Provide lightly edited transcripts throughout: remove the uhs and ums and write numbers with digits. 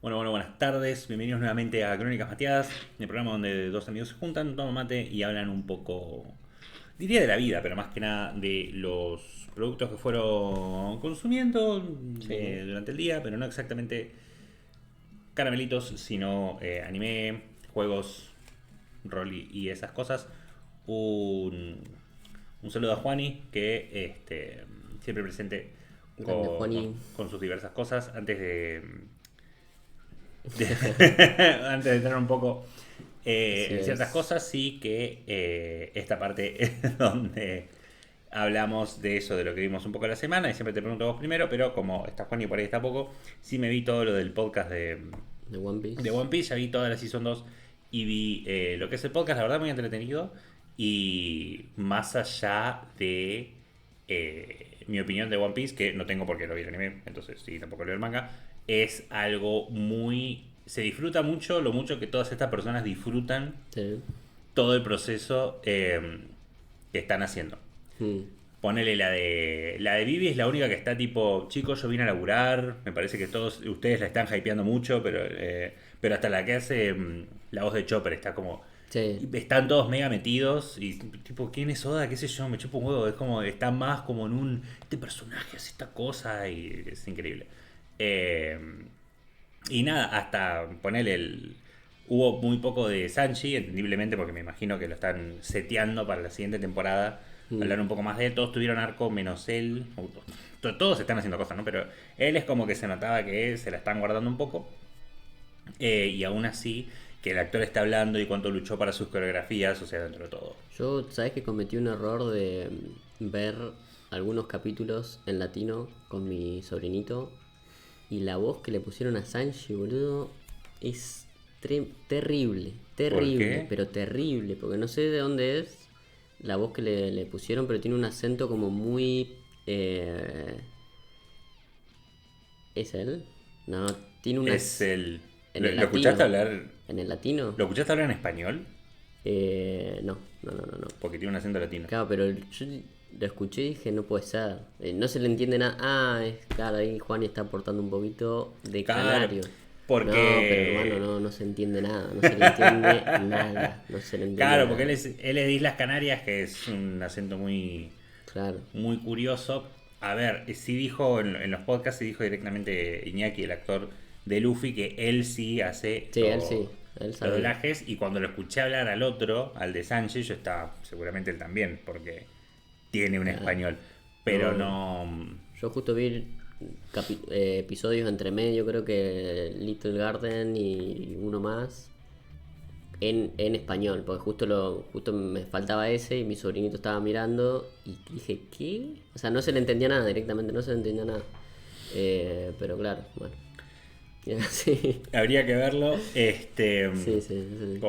Bueno, buenas tardes. Bienvenidos nuevamente a Crónicas Mateadas, el programa donde dos amigos se juntan, toman mate y hablan un poco, diría de la vida, pero más que nada de los productos que fueron consumiendo Sí, durante el día, pero no exactamente caramelitos, sino anime, juegos, rol y esas cosas. Un, un saludo a Juani, que siempre presente grande Juani. con sus diversas cosas. Antes de entrar un poco Así en ciertas es. cosas, sí que esta parte es donde hablamos de eso, de lo que vimos un poco la semana, y siempre te pregunto a vos primero, pero como está Juan y por ahí está poco, sí me vi todo lo del podcast De One de Piece. One Piece, ya vi toda la Season 2 y vi lo que es el podcast, la verdad muy entretenido, y más allá de mi opinión de One Piece, que no tengo por qué lo vi el anime, entonces sí, tampoco leo el manga, es algo muy... Se disfruta mucho, lo mucho que todas estas personas disfrutan Sí. todo el proceso que están haciendo. Mm. Ponele la de Vivi es la única que está tipo, chicos, yo vine a laburar, me parece que todos ustedes la están hypeando mucho, pero hasta la que hace la voz de Chopper está como, Sí. están todos mega metidos y tipo, ¿quién es Oda? ¿Qué sé yo? Me chupo un huevo, es como, está más como en este personaje hace esta cosa y es increíble. Eh, y nada, hasta ponerle Hubo muy poco de Sanji, entendiblemente, porque me imagino que lo están seteando para la siguiente temporada. Mm. Hablar un poco más de él. Todos tuvieron arco menos él. Todos están haciendo cosas, ¿no? Pero él es como que se notaba que se la están guardando un poco. Y aún así, que el actor está hablando y cuánto luchó para sus coreografías, o sea, dentro de todo. Yo, sabes que cometí un error de ver algunos capítulos en latino con mi sobrinito. Y la voz que le pusieron a Sanji, boludo, es terrible. ¿Por Terrible, qué? pero terrible. Porque no sé de dónde es la voz que le pusieron, pero tiene un acento como muy... ¿Es él? No, tiene Es unas... el. En ¿Lo, el lo escuchaste latino. hablar? En el latino. ¿Lo escuchaste hablar en español? No. Porque tiene un acento latino. Claro, pero yo lo escuché y dije, no puede ser. No se le entiende nada. Ah, es claro, ahí Juan está aportando un poquito de Claro, canario. No, pero hermano, porque. no se entiende nada. No se le entiende nada. No se le entiende Claro, porque nada. él es de Islas Canarias, que es un acento muy, Claro. muy curioso. A ver, sí dijo en los podcasts, sí dijo directamente Iñaki, el actor de Luffy, que él sí hace Sí, él sí. Él los sabía. doblajes. Y cuando lo escuché hablar al otro, al de Sanji, yo estaba, seguramente él también, porque tiene un Claro. español. Pero No. no. Yo justo vi episodios entre medio, creo que Little Garden y uno más. En español, porque justo me faltaba ese y mi sobrinito estaba mirando y dije, ¿qué? O sea, no se le entendía nada directamente, no se le entendía nada. Pero claro, bueno. Y así. Habría que verlo. Sí, sí, sí.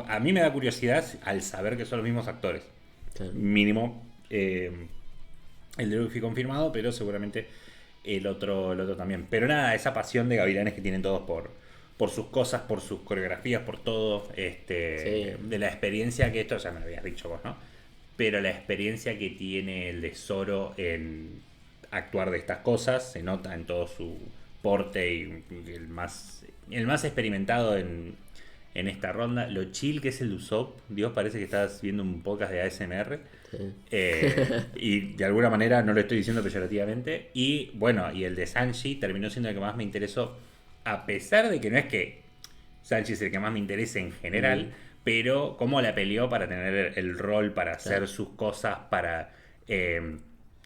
A mí me da curiosidad al saber que son los mismos actores. Claro. Mínimo. El de Luffy confirmado, pero seguramente el otro también. Pero nada, esa pasión de gavilanes que tienen todos por sus cosas, por sus coreografías, por todo. Sí, De la experiencia que esto, ya me lo habías dicho vos, ¿no? Pero la experiencia que tiene el de Zoro en actuar de estas cosas se nota en todo su porte y el más experimentado en esta ronda. Lo chill que es el Usopp. Dios, parece que estás viendo un podcast de ASMR. sí. Y de alguna manera no lo estoy diciendo peyorativamente. Y bueno, y el de Sanji terminó siendo el que más me interesó. A pesar de que no es que Sanji es el que más me interese en Mm, general, pero cómo la peleó para tener el rol, para hacer claro. sus cosas, para...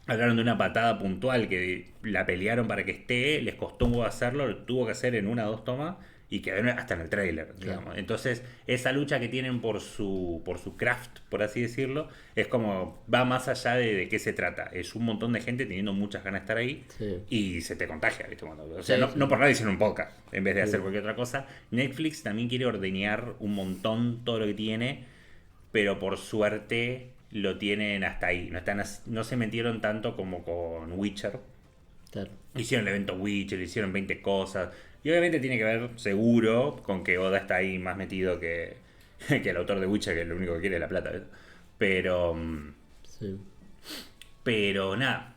hablaron de una patada puntual que la pelearon para que esté, les costó un huevo hacerlo, lo tuvo que hacer en una o dos tomas y quedó hasta en el trailer, Claro. digamos. Entonces, esa lucha que tienen por su craft, por así decirlo, es como, va más allá de qué se trata. Es un montón de gente teniendo muchas ganas de estar ahí Sí, y se te contagia, ¿viste? O sea, sí, no sí. por nada hicieron un podcast en vez de hacer Mm, cualquier otra cosa. Netflix también quiere ordeñar un montón todo lo que tiene, pero por suerte lo tienen hasta ahí. No se metieron tanto como con Witcher. claro. Hicieron el evento Witcher, hicieron 20 cosas. Y obviamente tiene que ver, seguro, con que Oda está ahí más metido que el autor de Witcher, que lo único que quiere es la plata. ¿Ves? Pero, Sí. pero nada.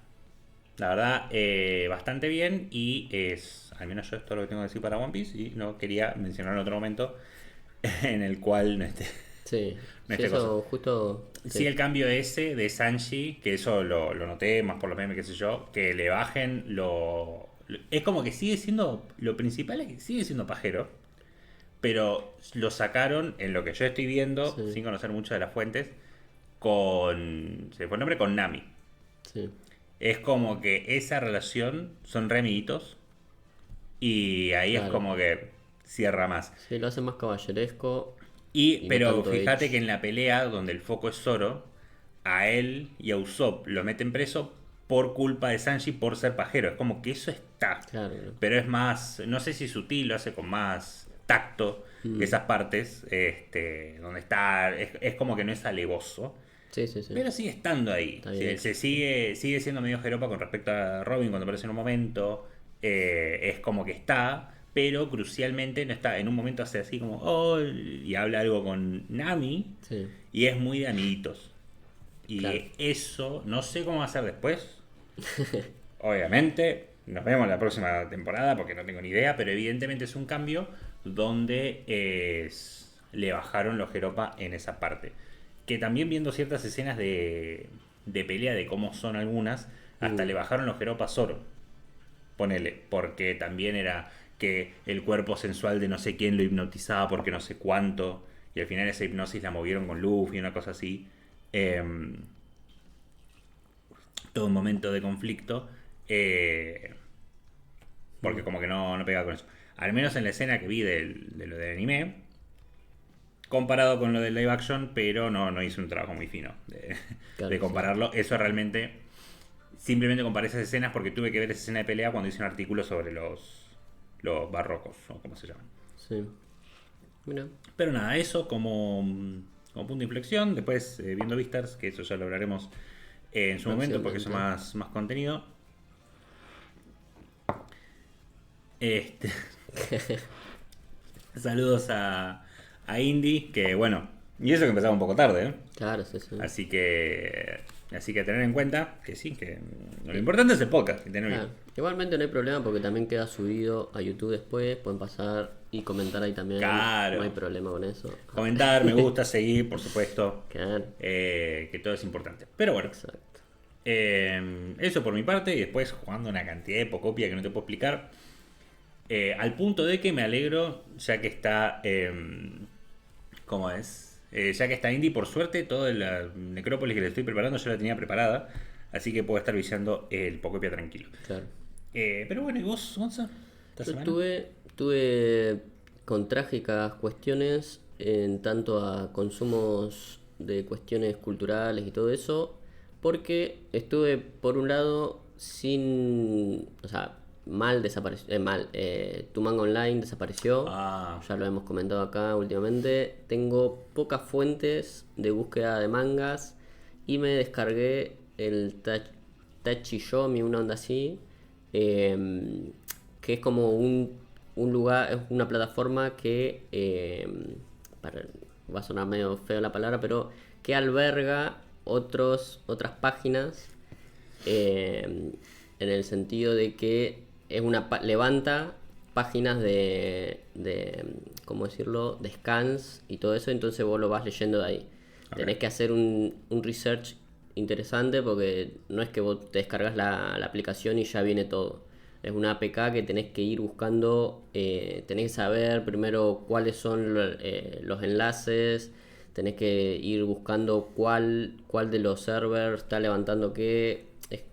La verdad, bastante bien y es, al menos yo esto es lo que tengo que decir para One Piece y no quería mencionar en otro momento en el cual Sí, no sí, esté cosa. eso justo. Sí, Sí, el cambio ese de Sanji, que eso lo noté más por los memes, qué sé yo, que le bajen es como que sigue siendo, lo principal es que sigue siendo pajero, pero lo sacaron en lo que yo estoy viendo, sí, sin conocer mucho de las fuentes, se fue el nombre con Nami. sí, Es como que esa relación son re amiguitos y ahí es claro. como que cierra más. Sí, lo hace más caballeresco Y, y no pero tanto fíjate que Edge. en la pelea donde el foco es Zoro, a él y a Usopp lo meten preso por culpa de Sanji por ser pajero. Es como que eso está. Claro, ¿no? Pero es más, no sé si sutil, lo hace con más tacto esas partes, donde está, es como que no es alevoso. Sí, sí, sí. Pero sigue estando ahí. Está bien hecho. Sigue siendo medio jeropa con respecto a Robin cuando aparece en un momento. Es como que está, pero crucialmente no está. En un momento hace así como, oh, y habla algo con Nami. Sí, Y es muy de amiguitos. claro. Y eso, no sé cómo va a ser después. Obviamente, nos vemos la próxima temporada porque no tengo ni idea, pero evidentemente es un cambio donde le bajaron los Jeropa en esa parte. Que también viendo ciertas escenas de pelea, de cómo son algunas, hasta le bajaron los Jeropa a Zoro. Ponele, porque también era que el cuerpo sensual de no sé quién lo hipnotizaba porque no sé cuánto, y al final esa hipnosis la movieron con Luffy, una cosa así. Em, Todo un momento de conflicto. Porque como que no pega con eso. Al menos en la escena que vi de lo del anime, comparado con lo del live action, pero no hice un trabajo muy fino de Claro, sí. compararlo. Eso realmente, simplemente comparé esas escenas porque tuve que ver esa escena de pelea cuando hice un artículo sobre los barrocos, o como se llaman. Sí. Mira, Pero nada, eso como punto de inflexión. Después, viendo Vistars, que eso ya lo hablaremos en su momento porque eso próximamente. más contenido. Este, saludos a Indy, que bueno, y eso que empezaba un poco tarde, ¿eh? Claro, sí, sí. Así que tener en cuenta que sí, que lo importante es el podcast y tenerlo Claro. bien. Igualmente no hay problema porque también queda subido a YouTube después. Pueden pasar y comentar ahí también. No hay Claro. problema con eso. Comentar, me gusta, seguir, por supuesto, Claro, que todo es importante. Pero bueno, exacto. eso por mi parte, y después jugando una cantidad de Pocopia que no te puedo explicar. Al punto de que me alegro, ya que está. ¿Cómo es? Ya que está Indy, por suerte, toda la necrópolis que le estoy preparando yo la tenía preparada. Así que puedo estar viciando el Pocopia tranquilo. Claro. Pero bueno, ¿y vos, Gonza? ¿Esta Yo semana? tuve con trágicas cuestiones en tanto a consumos de cuestiones culturales y todo eso, porque estuve por un lado sin, o sea, mal desapareció, tu manga online desapareció, Ah, ya lo hemos comentado acá últimamente, tengo pocas fuentes de búsqueda de mangas y me descargué el Tachiyomi, una onda así, eh, que es como un lugar, es una plataforma que, va a sonar medio feo la palabra, pero que alberga otras páginas, en el sentido de que es levanta páginas ¿cómo decirlo?, de scans y todo eso, entonces vos lo vas leyendo de ahí. ok. Tenés que hacer un research interesante porque no es que vos te descargas la aplicación y ya viene todo. Es una APK que tenés que ir buscando, tenés que saber primero cuáles son los enlaces, tenés que ir buscando cuál de los servers está levantando qué.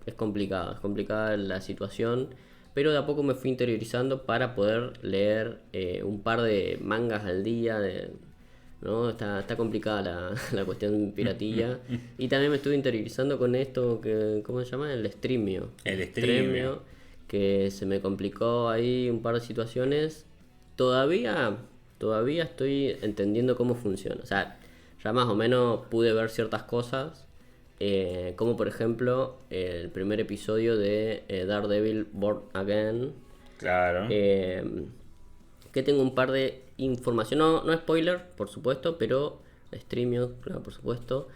Es complicada la situación, pero de a poco me fui interiorizando para poder leer un par de mangas al día, ¿no? Está complicada la cuestión piratilla. Y también me estuve interiorizando con esto que, ¿cómo se llama? El streamio. El streaming. Que se me complicó ahí un par de situaciones. Todavía estoy entendiendo cómo funciona. O sea, ya más o menos pude ver ciertas cosas. Como por ejemplo el primer episodio de Daredevil Born Again. Claro. eh, que tengo un par de información, no spoiler, por supuesto, pero streamio, claro, por supuesto.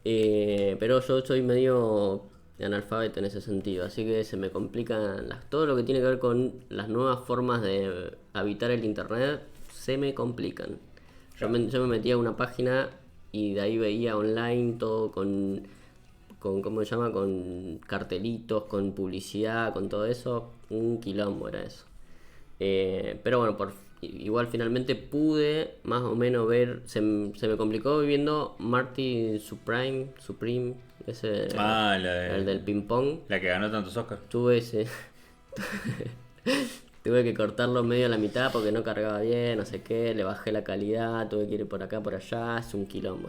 Pero yo soy medio de analfabeto en ese sentido, así que se me complican todo lo que tiene que ver con las nuevas formas de habitar el internet, se me complican. Yo me metía a una página y de ahí veía online todo con ¿cómo se llama? Con cartelitos, con publicidad, con todo eso, un quilombo era eso. Pero bueno, igual finalmente pude más o menos ver, se me complicó viendo Marty Supreme, ese, el del ping pong. La que ganó tantos Oscars. Tuve ese, tuve que cortarlo medio a la mitad porque no cargaba bien, no sé qué, le bajé la calidad, tuve que ir por acá, por allá, es un quilombo.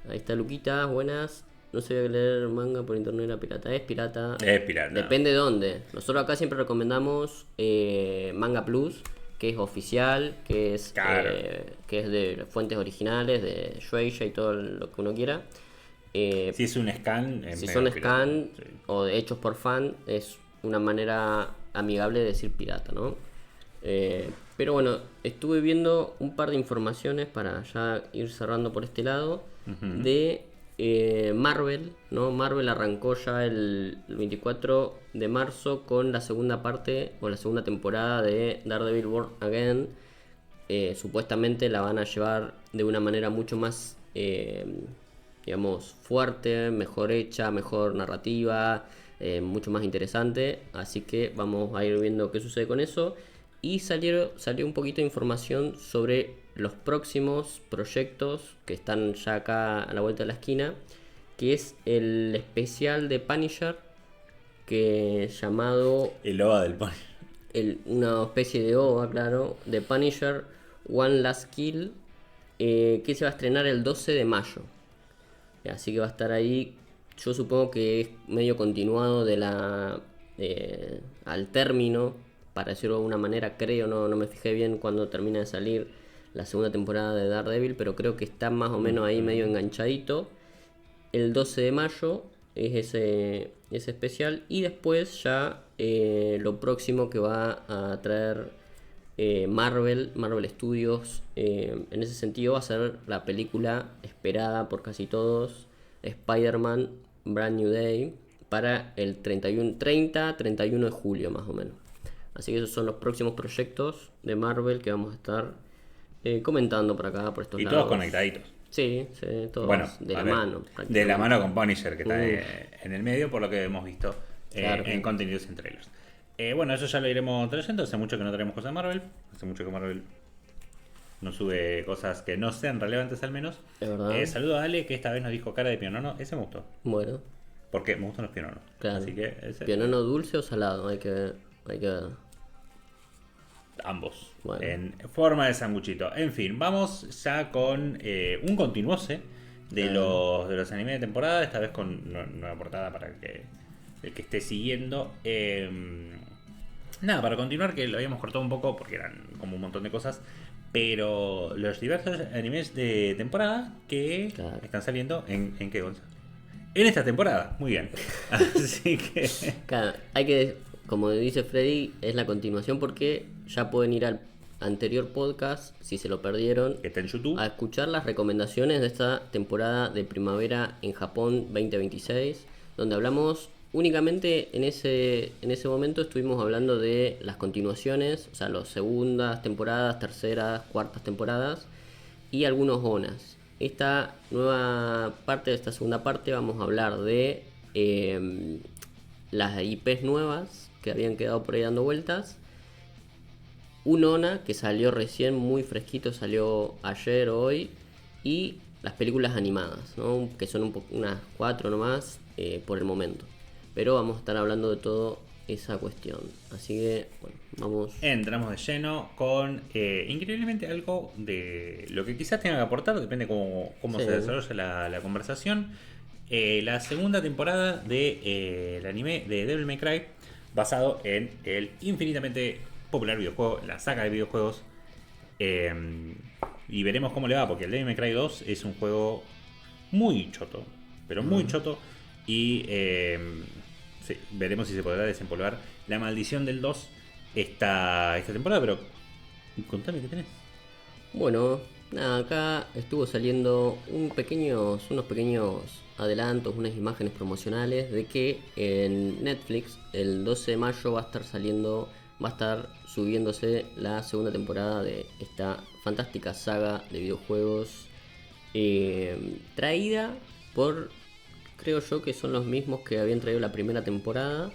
Ahí está Luquita, buenas. No sabía que leer manga por internet era pirata. Es pirata. Es pirata. Depende de dónde. Nosotros acá siempre recomendamos Manga Plus, que es oficial, que es Claro. que es de fuentes originales, de Shueisha y todo lo que uno quiera. Si es un scan, es Si medio son pirata, scan sí. o hechos por fan, es una manera amigable de decir pirata, ¿no? Pero bueno, estuve viendo un par de informaciones para ya ir cerrando por este lado de Marvel, ¿no? Marvel arrancó ya el 24 de marzo con la segunda parte o la segunda temporada de Daredevil Born Again. Supuestamente la van a llevar de una manera mucho más, digamos, fuerte, mejor hecha, mejor narrativa, mucho más interesante. Así que vamos a ir viendo qué sucede con eso. Y salió un poquito de información sobre los próximos proyectos que están ya acá a la vuelta de la esquina, que es el especial de Punisher, que llamado El OVA del pony. una especie de OVA, claro, de Punisher One Last Kill, que se va a estrenar el 12 de mayo. Así que va a estar ahí. Yo supongo que es medio continuado de al término, para decirlo de alguna manera, creo, no me fijé bien cuando termina de salir la segunda temporada de Daredevil, pero creo que está más o menos ahí medio enganchadito. El 12 de mayo es ese especial, y después ya lo próximo que va a traer Marvel Studios, en ese sentido va a ser la película esperada por casi todos, Spider-Man Brand New Day, para el 31 de julio más o menos. Así que esos son los próximos proyectos de Marvel que vamos a estar comentando por acá, por estos Y lados. todos conectaditos. Sí, todos Bueno, de la a ver, mano. de la mano con Punisher, que está Uf. en el medio, por lo que hemos visto Claro. en contenidos y en trailers. Bueno, eso ya lo iremos trayendo. Hace mucho que no traemos cosas de Marvel. Hace mucho que Marvel no sube cosas que no sean relevantes al menos. Es verdad. Saludo a Ale, que esta vez nos dijo cara de pionono. Ese me gustó. Bueno, Porque me gustan los piononos. claro. Así que ese, ¿Pionono dulce o salado? Hay que ver. ambos. Bueno. En forma de sanguchito. En fin, vamos ya con un continuose de los animes de temporada. Esta vez con nueva portada para el que esté siguiendo. Nada, para continuar, que lo habíamos cortado un poco porque eran como un montón de cosas. Pero los diversos animes de temporada que Claro. están saliendo ¿en qué, Gonza? En esta temporada, muy bien. Así que Claro, hay que, como dice Freddy, es la continuación porque ya pueden ir al anterior podcast, si se lo perdieron, que está en YouTube. a escuchar las recomendaciones de esta temporada de primavera en Japón 2026, donde hablamos únicamente en ese momento estuvimos hablando de las continuaciones, o sea, las segundas temporadas, terceras, cuartas temporadas y algunos ONAs. Esta nueva parte, de esta segunda parte, vamos a hablar de las IPs nuevas que habían quedado por ahí dando vueltas. Un ONA que salió recién, muy fresquito, salió ayer o hoy. Y las películas animadas, ¿no? Que son unas 4 nomás por el momento. Pero vamos a estar hablando de toda esa cuestión. Así que, bueno, vamos. Entramos de lleno con increíblemente algo de lo que quizás tenga que aportar, depende cómo Sí. se desarrolla la conversación. La segunda temporada de el anime de Devil May Cry, basado en el infinitamente popular videojuego, la saga de videojuegos. Y veremos cómo le va, porque el Devil May Cry 2 es un juego muy choto, pero muy choto. Y sí, veremos si se podrá desempolvar la maldición del 2 esta temporada. Pero contame qué tenés. Bueno, Nada, acá estuvo saliendo unos pequeños adelantos, unas imágenes promocionales de que en Netflix el 12 de mayo va a estar subiéndose la segunda temporada de esta fantástica saga de videojuegos traída por, creo yo que son los mismos que habían traído la primera temporada,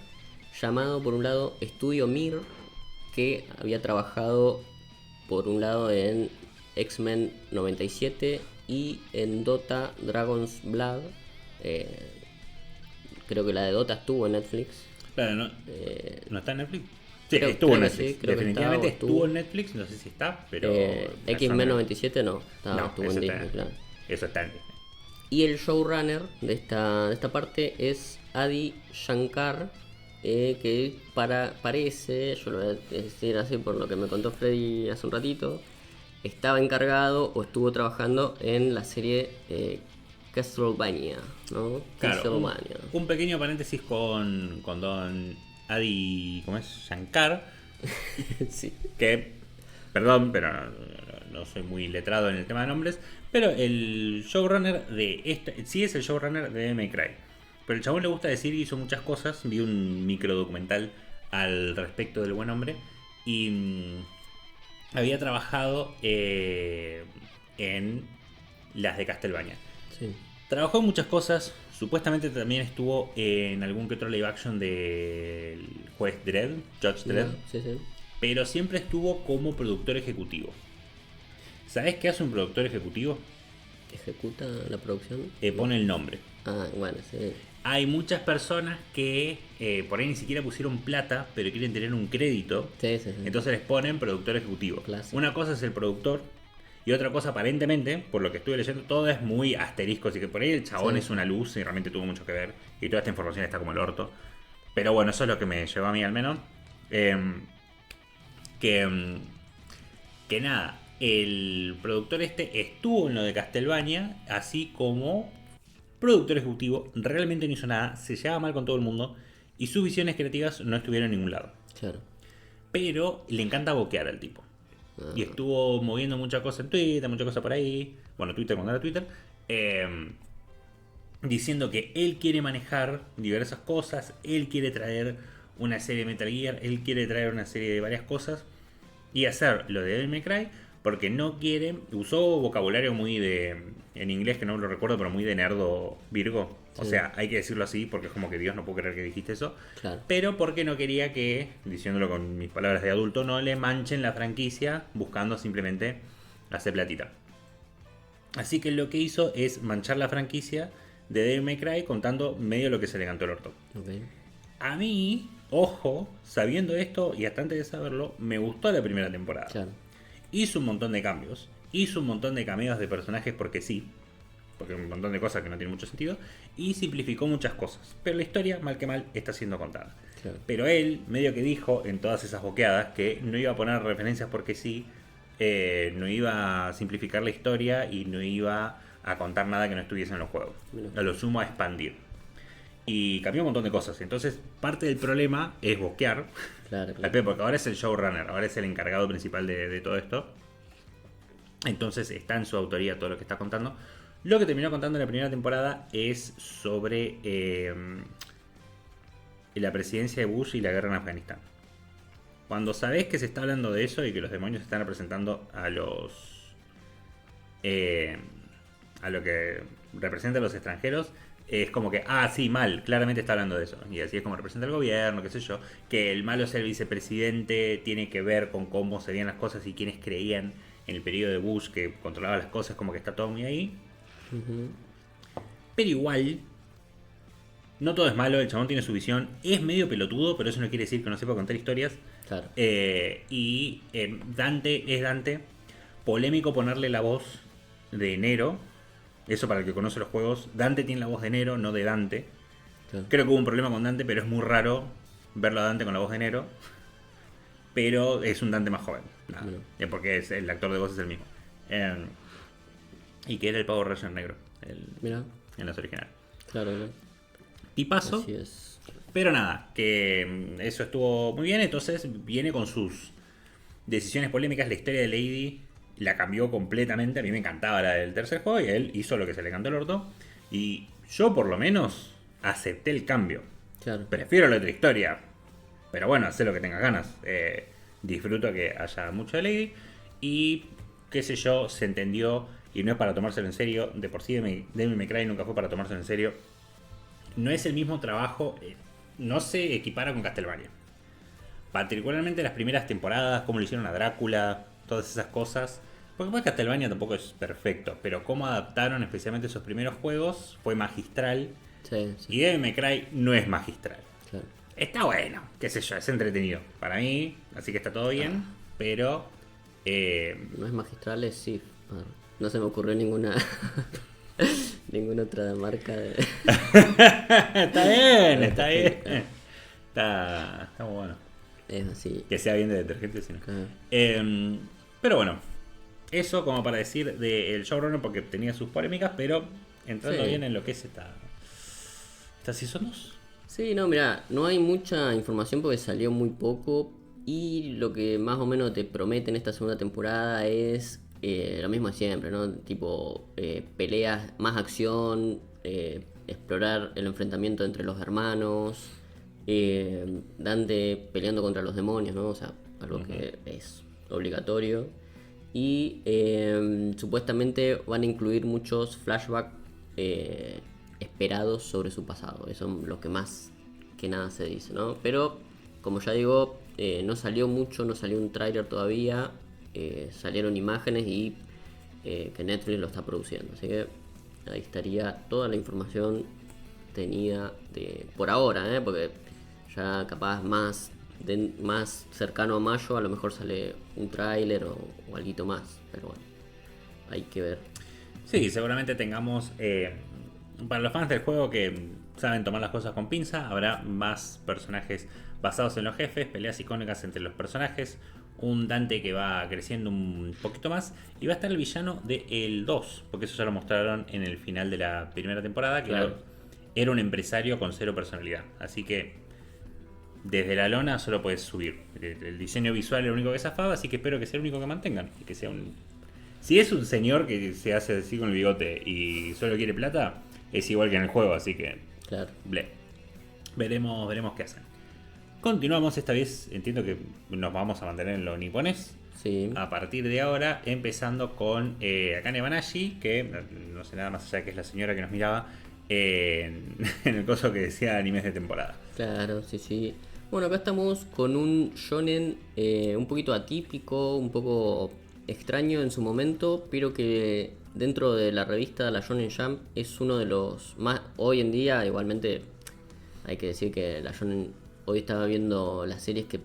llamado por un lado Estudio Mir, que había trabajado por un lado en X-Men 97 y en Dota Dragon's Blood. Creo que la de Dota estuvo en Netflix. Claro, ¿no está en Netflix? Sí, estuvo creo en que Netflix. sí, creo que Definitivamente estaba, estuvo en Netflix, no sé si está, pero... X-Men 97 no, estuvo en eso Disney, claro. Eso está en Disney. Y el showrunner de esta parte es Adi Shankar, que parece, yo lo voy a decir así por lo que me contó Freddy hace un ratito, estaba encargado o estuvo trabajando en la serie Castlevania, ¿no? Claro, Castlevania. un pequeño paréntesis con Don Adi, ¿cómo es? Shankar, Sí. que, perdón, pero no soy muy letrado en el tema de nombres, pero el showrunner sí es el showrunner de Devil May Cry. Pero el chabón le gusta decir y hizo muchas cosas. Vi un micro documental al respecto del buen hombre. Y había trabajado en las de Castlevania. Sí. Trabajó en muchas cosas. Supuestamente también estuvo en algún que otro live action del juez Dredd, Judge Dredd. Sí, sí. Pero siempre estuvo como productor ejecutivo. ¿Sabes qué hace un productor ejecutivo? ¿Ejecuta la producción? Pone el nombre. Ah, bueno, sí. Hay muchas personas que por ahí ni siquiera pusieron plata, pero quieren tener un crédito. Sí, sí, sí. Entonces les ponen productor ejecutivo. Clásico. Una cosa es el productor y otra cosa, aparentemente, por lo que estuve leyendo, todo es muy asterisco. Así que por ahí el chabón Sí. es una luz y realmente tuvo mucho que ver. Y toda esta información está como el orto. Pero bueno, eso es lo que me llevó a mí al menos. Que nada, el productor este estuvo en lo de Castlevania, así como productor ejecutivo, realmente no hizo nada, se llevaba mal con todo el mundo y sus visiones creativas no estuvieron en ningún lado. Claro. Pero le encanta boquear al tipo. Y estuvo moviendo muchas cosas en Twitter, muchas cosas por ahí. Bueno, Twitter cuando era Twitter. Diciendo que él quiere manejar diversas cosas. Él quiere traer una serie de Metal Gear. Él quiere traer una serie de varias cosas. Y hacer lo de Devil May Cry. Porque no quiere. Usó vocabulario muy de. En inglés que no lo recuerdo, pero muy de nerdo Virgo. O Sí. sea, hay que decirlo así porque es como que Dios no puedo creer que dijiste eso. Claro. Pero porque no quería que, diciéndolo con mis palabras de adulto, no le manchen la franquicia buscando simplemente hacer platita. Así que lo que hizo es manchar la franquicia de Devil May Cry contando medio lo que se le cantó el orto. Ok. A mí, ojo, sabiendo esto y hasta antes de saberlo, me gustó la primera temporada. Claro. Hizo un montón de cambios. Hizo un montón de cameos de personajes porque sí. Porque un montón de cosas que no tienen mucho sentido. Y simplificó muchas cosas. Pero la historia, mal que mal, está siendo contada. Claro. Pero él medio que dijo en todas esas boqueadas que no iba a poner referencias porque sí. No iba a simplificar la historia y no iba a contar nada que no estuviese en los juegos. Mira. A lo sumo a expandir. Y cambió un montón de cosas. Entonces, parte del problema es boquear. Claro, Al claro. Pepe, porque ahora es el showrunner, ahora es el encargado principal de todo esto. Entonces está en su autoría todo lo que está contando. Lo que terminó contando en la primera temporada es sobre la presidencia de Bush y la guerra en Afganistán. Cuando sabés que se está hablando de eso y que los demonios están representando a lo que representan los extranjeros, es como que, sí, mal, claramente está hablando de eso. Y así es como representa el gobierno, qué sé yo. Que el malo ser el vicepresidente tiene que ver con cómo se veían las cosas y quienes creían en el periodo de Bush que controlaba las cosas, como que está todo muy ahí. Ujú. Pero igual, no todo es malo, el chabón tiene su visión. Es medio pelotudo, pero eso no quiere decir que no sepa contar historias. Claro. Dante es Dante. Polémico ponerle la voz de Nero. Eso para el que conoce los juegos. Dante tiene la voz de Nero, no de Dante. Claro. Creo que hubo un problema con Dante, pero es muy raro verlo a Dante con la voz de Nero. Pero es un Dante más joven. Nada, Bueno. porque el actor de voz es el mismo. Y que era el Power Ranger negro Mira. en las originales. Claro, claro. Tipazo. Así es. Pero nada, que eso estuvo muy bien. Entonces viene con sus decisiones polémicas. La historia de Lady la cambió completamente. A mí me encantaba la del tercer juego y él hizo lo que se le cantó el orto. Y yo por lo menos acepté el cambio. Claro. Prefiero la otra historia. Pero bueno, hacé lo que tengas ganas. Disfruto que haya mucho de Lady. Y qué sé yo, se entendió. Y no es para tomárselo en serio. De por sí Devil May Cry nunca fue para tomárselo en serio. No es el mismo trabajo. No se equipara con Castlevania. Particularmente las primeras temporadas, cómo le hicieron a Drácula, todas esas cosas. Porque pues Castlevania tampoco es perfecto, pero cómo adaptaron especialmente esos primeros juegos fue magistral. Sí, sí. Y Devil May Cry no es magistral. Claro. Está bueno, qué sé yo, es entretenido para mí, así que está todo bien, pero... No es magistral, es Sif. Ah, no se me ocurrió ninguna ninguna otra marca de... está bien, está bien. Está muy bueno. Es así. Que sea bien de detergente, si no. Claro. Pero bueno, eso como para decir del showrunner, porque tenía sus polémicas, pero entrando Sí. bien en lo que es esta Season 2. Sí, no, mira, no hay mucha información porque salió muy poco y lo que más o menos te prometen esta segunda temporada es lo mismo de siempre, ¿no? Tipo peleas, más acción, explorar el enfrentamiento entre los hermanos, Dante peleando contra los demonios, ¿no? O sea, algo que es obligatorio. Y supuestamente van a incluir muchos flashbacks esperados sobre su pasado. Eso es lo que más que nada se dice, ¿no? Pero, como ya digo, no salió mucho, no salió un tráiler todavía. Salieron imágenes y que Netflix lo está produciendo. Así que ahí estaría toda la información tenida por ahora, porque ya capaz más cercano a mayo a lo mejor sale un tráiler o algo más. Pero bueno, hay que ver. Sí, seguramente tengamos... para los fans del juego que saben tomar las cosas con pinza, habrá más personajes basados en los jefes, peleas icónicas entre los personajes, un Dante que va creciendo un poquito más y va a estar el villano de el 2, porque eso ya lo mostraron en el final de la primera temporada, que Claro. era un empresario con cero personalidad. Así que desde la lona solo puedes subir. El diseño visual es lo único que zafaba, así que espero que sea el único que mantengan. Y que sea un... Si es un señor que se hace así con el bigote y solo quiere plata, es igual que en el juego, así que... Claro. Ble. Veremos qué hacen. Continuamos, esta vez entiendo que nos vamos a mantener en lo nipones. Sí. A partir de ahora, empezando con Akane Banashi, que no sé nada más allá que es la señora que nos miraba en el coso que decía animes de temporada. Claro, sí, sí. Bueno, acá estamos con un shonen un poquito atípico, un poco extraño en su momento, pero que dentro de la revista La Shonen Jump es uno de los más... Hoy en día, igualmente, hay que decir que la Shonen... Hoy estaba viendo las series que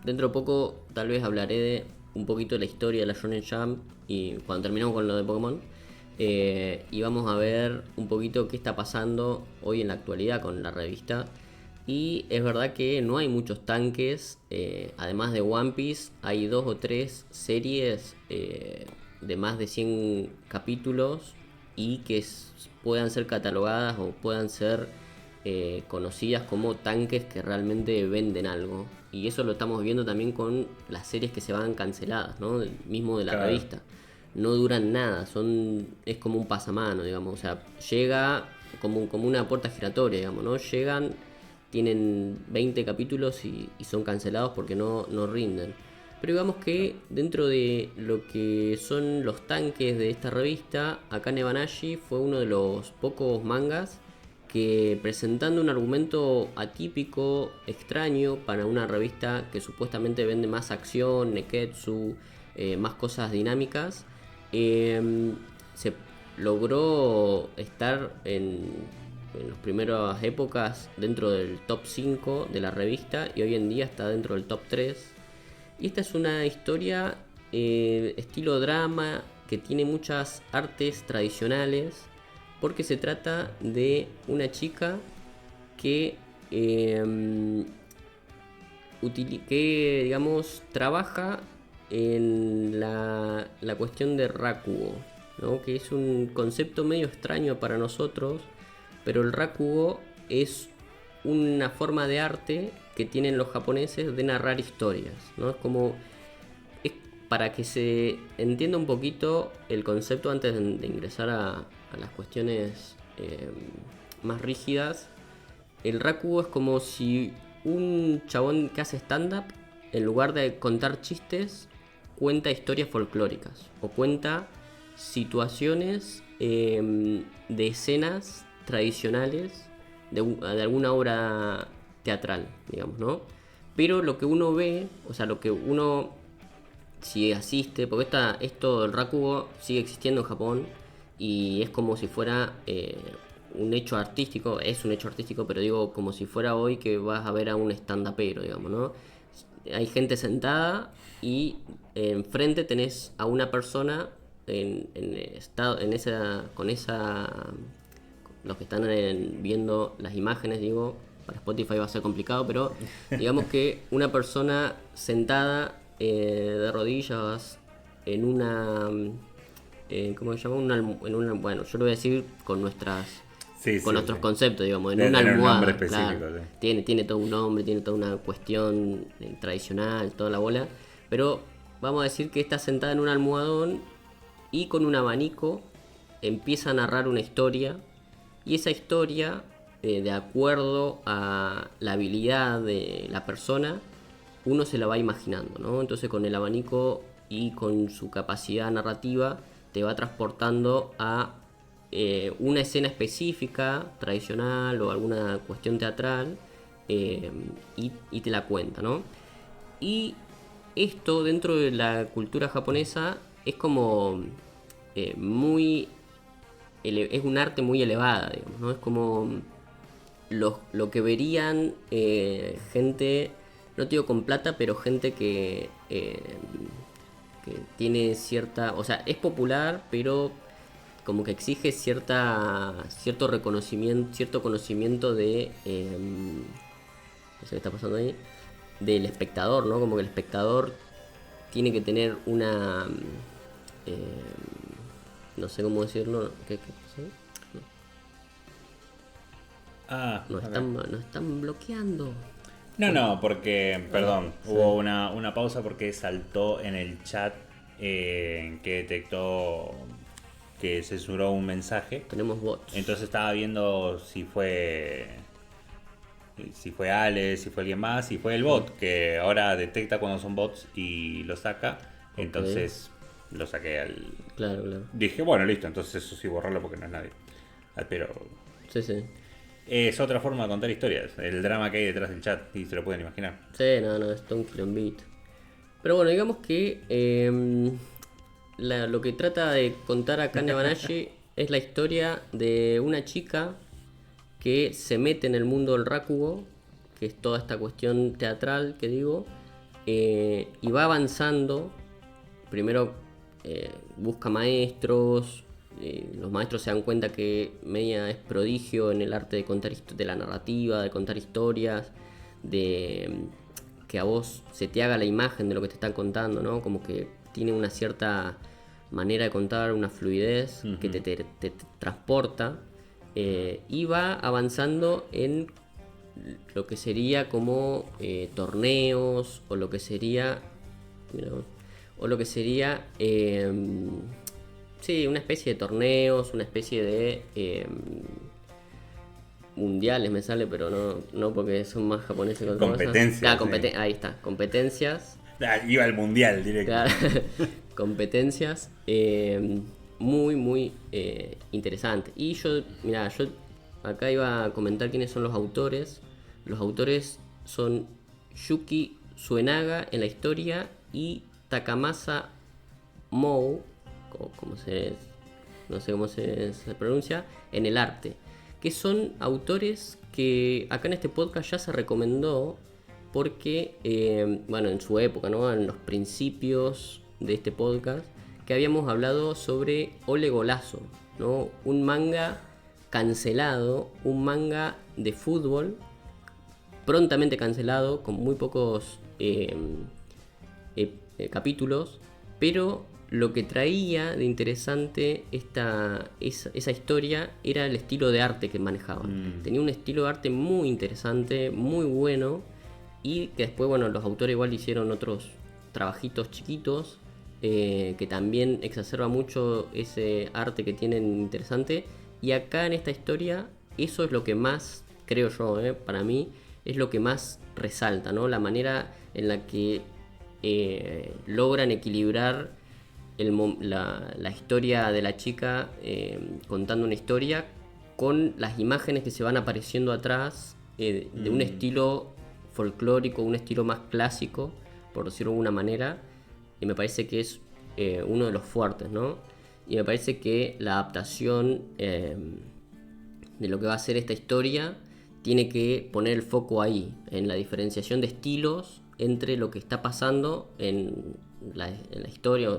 dentro de poco tal vez hablaré de un poquito de la historia de la Shonen Jump y cuando terminamos con lo de Pokémon. Y vamos a ver un poquito qué está pasando hoy en la actualidad con la revista. Y es verdad que no hay muchos tanques. Además de One Piece, hay 2 o 3 series de más de 100 capítulos y que puedan ser catalogadas o puedan ser conocidas como tanques que realmente venden algo. Y eso lo estamos viendo también con las series que se van canceladas, ¿no? Mismo de la Claro. revista. No duran nada, es como un pasamano, digamos. O sea, llega como una puerta giratoria, digamos, ¿no? Llegan, tienen 20 capítulos y son cancelados porque no rinden. Pero digamos que dentro de lo que son los tanques de esta revista, Akane Banashi fue uno de los pocos mangas que, presentando un argumento atípico, extraño para una revista que supuestamente vende más acción, neketsu, más cosas dinámicas, se logró estar en las primeras épocas dentro del top 5 de la revista y hoy en día está dentro del top 3. Y esta es una historia estilo drama que tiene muchas artes tradicionales, porque se trata de una chica que digamos trabaja en la cuestión de Rakugo, ¿no? Que es un concepto medio extraño para nosotros, pero el Rakugo es una forma de arte que tienen los japoneses de narrar historias, ¿no? Es como para que se entienda un poquito el concepto antes de ingresar a las cuestiones más rígidas, el rakugo es como si un chabón que hace stand-up, en lugar de contar chistes, cuenta historias folclóricas o cuenta situaciones de escenas tradicionales de alguna obra teatral, digamos, ¿no? Pero lo que uno ve, o sea, lo que uno, si asiste, porque esto del rakugo sigue existiendo en Japón y es como si fuera un hecho artístico, es un hecho artístico, pero digo como si fuera hoy que vas a ver a un stand-upero, digamos, ¿no? Hay gente sentada y enfrente tenés a una persona en estado, en esa, con esa, los que están viendo las imágenes, digo, para Spotify va a ser complicado, pero digamos que una persona sentada de rodillas en una, ¿cómo se llama? Bueno, yo lo voy a decir con nuestros conceptos, digamos, en Debe una tener un nombre almohada, específico, claro. sí. Tiene todo un nombre, tiene toda una cuestión tradicional, toda la bola, pero vamos a decir que está sentada en un almohadón y con un abanico empieza a narrar una historia, y esa historia, de acuerdo a la habilidad de la persona, uno se la va imaginando, ¿no? Entonces con el abanico y con su capacidad narrativa te va transportando a una escena específica, tradicional o alguna cuestión teatral, y te la cuenta, ¿no? Y esto dentro de la cultura japonesa es como muy... es un arte muy elevada, digamos, ¿no? Es como lo que verían gente, no te digo con plata, pero gente que tiene cierta... O sea, es popular, pero como que exige cierto reconocimiento, cierto conocimiento de... no sé qué está pasando ahí. Del espectador, ¿no? Como que el espectador tiene que tener una... no sé cómo decirlo. ¿Qué pasó? Nos están bloqueando. No, porque, perdón, hubo una pausa porque saltó en el chat que detectó que censuró un mensaje. Tenemos bots. Entonces estaba viendo si fue Ale, si fue alguien más, si fue el bot, que ahora detecta cuando son bots y lo saca. Ok. Entonces lo saqué al... Claro. Dije, bueno, listo, entonces eso sí, borrarlo porque no es nadie. Pero Sí. es otra forma de contar historias, el drama que hay detrás del chat, y se lo pueden imaginar. Sí, no, está un quilombito. Pero bueno, digamos que lo que trata de contar acá Nebanashi es la historia de una chica que se mete en el mundo del rakugo, que es toda esta cuestión teatral que digo, y va avanzando. Primero busca maestros, los maestros se dan cuenta que Meia es prodigio en el arte de contar de la narrativa, de contar historias, de que a vos se te haga la imagen de lo que te están contando, ¿no? Como que tiene una cierta manera de contar, una fluidez que te transporta, y va avanzando en lo que sería como torneos o lo que sería... O lo que sería, sí, una especie de torneos, una especie de mundiales me sale, pero no porque son más japoneses que otra cosa. Competencias. Ahí está, competencias. Iba al mundial directo. Claro, competencias muy interesantes. Y yo acá iba a comentar quiénes son los autores. Los autores son Yuki Suenaga en la historia y Takamasa Mou, no sé cómo se pronuncia, en el arte, que son autores que acá en este podcast ya se recomendó porque, en su época, ¿no? En los principios de este podcast, que habíamos hablado sobre Ole Golazo, ¿no? Un manga cancelado, un manga de fútbol prontamente cancelado, con muy pocos capítulos, pero lo que traía de interesante esa historia era el estilo de arte que manejaban. Tenía un estilo de arte muy interesante, muy bueno, y que después, los autores igual hicieron otros trabajitos chiquitos que también exacerba mucho ese arte que tienen interesante. Y acá en esta historia, eso es lo que más, creo yo, para mí, es lo que más resalta, ¿no? La manera en la que logran equilibrar la historia de la chica contando una historia con las imágenes que se van apareciendo atrás de un estilo folclórico, un estilo más clásico, por decirlo de alguna manera, y me parece que es uno de los fuertes, ¿no? Y me parece que la adaptación de lo que va a ser esta historia tiene que poner el foco ahí, en la diferenciación de estilos entre lo que está pasando en la historia,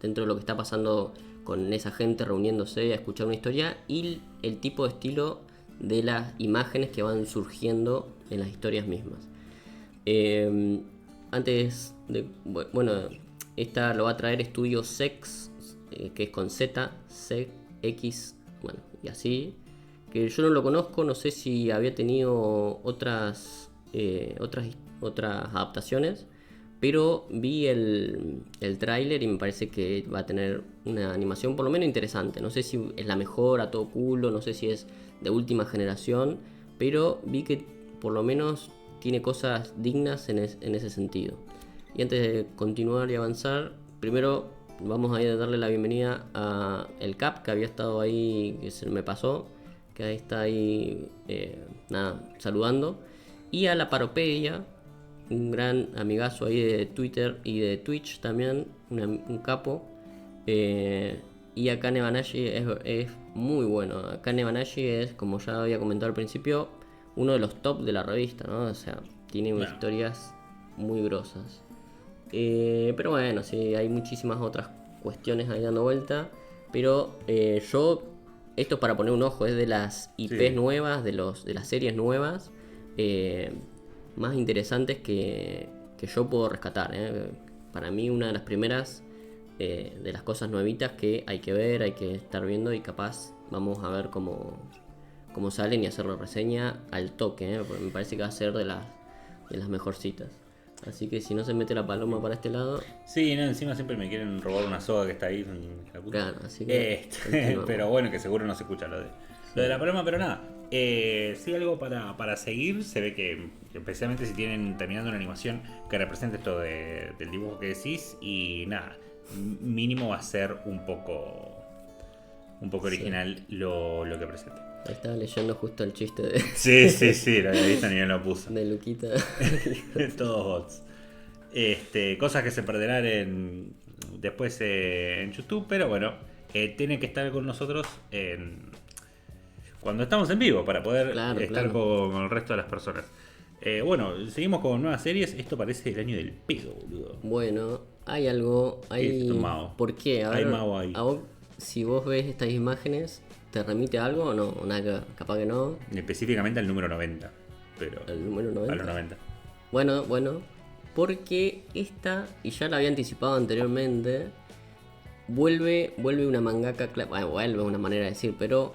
dentro de lo que está pasando con esa gente reuniéndose a escuchar una historia, y el tipo de estilo de las imágenes que van surgiendo en las historias mismas. Antes de... Bueno, esta lo va a traer Estudio Sex, que es con Z, X, bueno, y así. Que yo no lo conozco, no sé si había tenido otras adaptaciones, pero vi el tráiler y me parece que va a tener una animación por lo menos interesante. No sé si es la mejor a todo culo, no sé si es de última generación, pero vi que por lo menos tiene cosas dignas en ese sentido. Y antes de continuar y avanzar, primero vamos a ir a darle la bienvenida a el Cap, que había estado ahí, que se me pasó, que ahí está ahí, saludando. Y a la Paropedia, un gran amigazo ahí de Twitter y de Twitch también, un capo. Y a Kane Banashi es muy bueno. A Kane Banashi es, como ya había comentado al principio, uno de los top de la revista, ¿no? O sea, tiene historias muy grosas. Pero bueno, sí, hay muchísimas otras cuestiones ahí dando vuelta. Pero yo, esto es para poner un ojo, es de las IPs nuevas, de las series nuevas, más interesantes que yo puedo rescatar. Para mí, una de las primeras de las cosas nuevitas que hay que ver, hay que estar viendo, y capaz vamos a ver cómo salen y hacer la reseña al toque, porque me parece que va a ser de las mejorcitas. Así que si no se mete la paloma para este lado... Sí, no, encima siempre me quieren robar una soga que está ahí. Claro, así que... pero bueno, que seguro no se escucha lo de la paloma, pero nada. Sí, algo para seguir. Se ve que especialmente si tienen terminando una animación que represente esto del dibujo que decís. Y nada, mínimo va a ser un poco original lo que presente. Estaba leyendo justo el chiste de... Sí, lo había visto ni bien lo puso. De Luquita. Todos bots. Cosas que se perderán después en YouTube, pero bueno, tienen que estar con nosotros cuando estamos en vivo para poder estar con el resto de las personas. Bueno, seguimos con nuevas series. Esto parece el año del pedo, boludo. Bueno, hay algo... ¿Por qué? A ver, hay Mao ahí. A vos, si vos ves estas imágenes, ¿te remite a algo o no? Nada, capaz que no. Específicamente al número 90. Pero ¿al número 90? A los 90. Bueno, porque esta, y ya la había anticipado anteriormente, vuelve una mangaka, vuelve una manera de decir, pero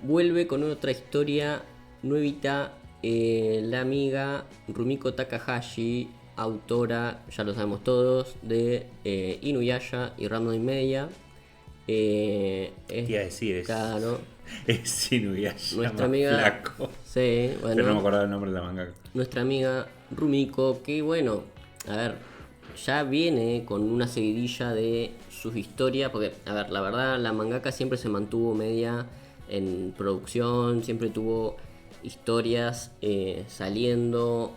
vuelve con otra historia nuevita, la amiga Rumiko Takahashi, autora, ya lo sabemos todos, de Inuyasha y Ranma y Media. Claro. Es Inuyasha, nuestra amiga, flaco. Sí, bueno. Pero no me acordaba el nombre de la mangaka. Nuestra amiga Rumiko, que bueno, a ver, ya viene con una seguidilla de sus historias, porque, a ver, la verdad, la mangaka siempre se mantuvo media en producción, siempre tuvo historias saliendo.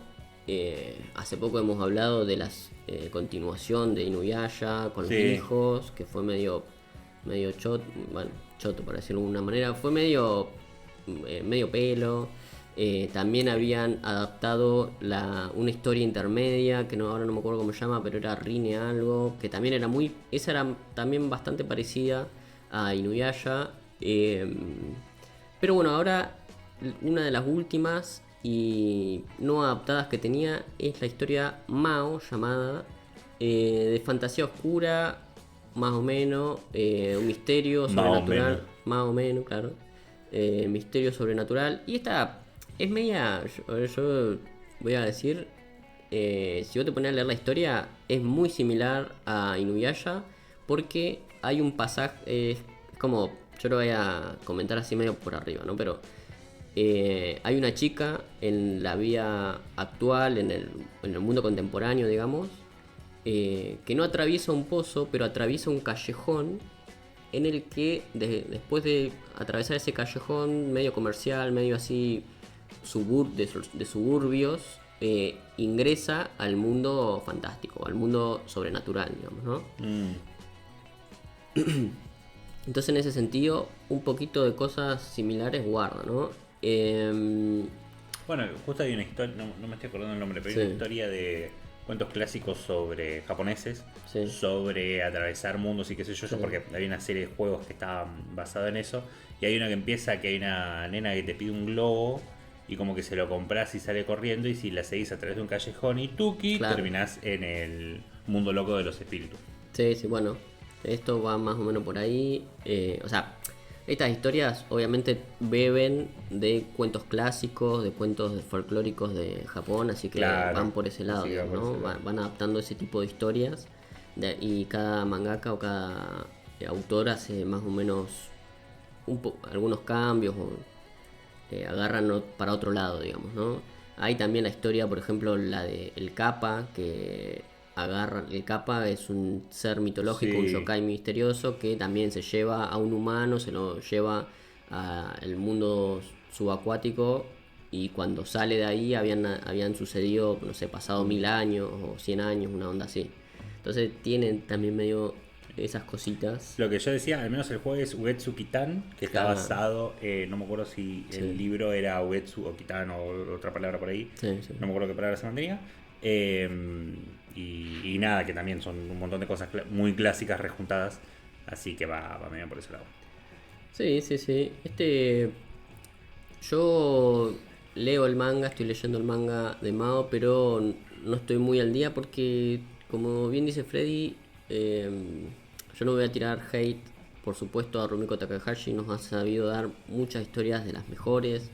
Hace poco hemos hablado de la continuación de Inuyasha con los hijos, que fue medio choto, por decirlo de alguna manera, fue medio pelo. También habían adaptado una historia intermedia, que ahora no me acuerdo cómo se llama, pero era Rine algo, que también era esa era también bastante parecida a Inuyasha. Pero bueno, ahora una de las últimas y no adaptadas que tenía es la historia Mao, llamada, de fantasía oscura, más o menos, un misterio sobrenatural, más o menos, claro, misterio sobrenatural. Y esta es media, yo voy a decir, si vos te pones a leer la historia, es muy similar a Inuyasha, porque hay un pasaje, es como, yo lo voy a comentar así medio por arriba, ¿no? Pero hay una chica en la vida actual, en el mundo contemporáneo, digamos, que no atraviesa un pozo, pero atraviesa un callejón en el que después de atravesar ese callejón medio comercial, medio así de suburbios, ingresa al mundo fantástico, al mundo sobrenatural, digamos, ¿no? Entonces en ese sentido, un poquito de cosas similares guarda, ¿no? Bueno, justo hay una historia, no me estoy acordando el nombre, pero Sí. hay una historia de cuentos clásicos sobre japoneses, Sí. sobre atravesar mundos y qué sé yo, Sí. porque hay una serie de juegos que estaban basados en eso, y hay una que empieza que hay una nena que te pide un globo y como que se lo compras y sale corriendo, y si la seguís a través de un callejón y tuki, Claro. terminás en el mundo loco de los espíritus. Sí, sí, bueno, esto va más o menos por ahí. O sea, estas historias obviamente beben de cuentos clásicos, de cuentos folclóricos de Japón, así que Claro, van por ese lado, sí, va digamos, por ¿no? ese lado. Van adaptando ese tipo de historias y cada mangaka o cada autor hace más o menos algunos cambios o agarran para otro lado, digamos, ¿no? Hay también la historia, por ejemplo, la de el Kappa, que agarra. El Kappa es un ser mitológico, un Sí. yokai misterioso que también se lleva a un humano, se lo lleva al mundo subacuático, y cuando sale de ahí habían sucedido, no sé, pasado 1000 años o 100 años, una onda así. Entonces tienen también medio esas cositas. Lo que yo decía, al menos el juego es Uetsu Kitan, que está Claro. basado, no me acuerdo si Sí. el libro era Uetsu o Kitan o otra palabra por ahí, Sí, sí. no me acuerdo qué palabra se mantenía. Y nada, que también son un montón de cosas muy clásicas rejuntadas, así que va medio por ese lado. Sí, sí, sí. Yo leo el manga, estoy leyendo el manga de Mao, pero no estoy muy al día porque, como bien dice Freddy, yo no voy a tirar hate, por supuesto, a Rumiko Takahashi. Nos ha sabido dar muchas historias de las mejores,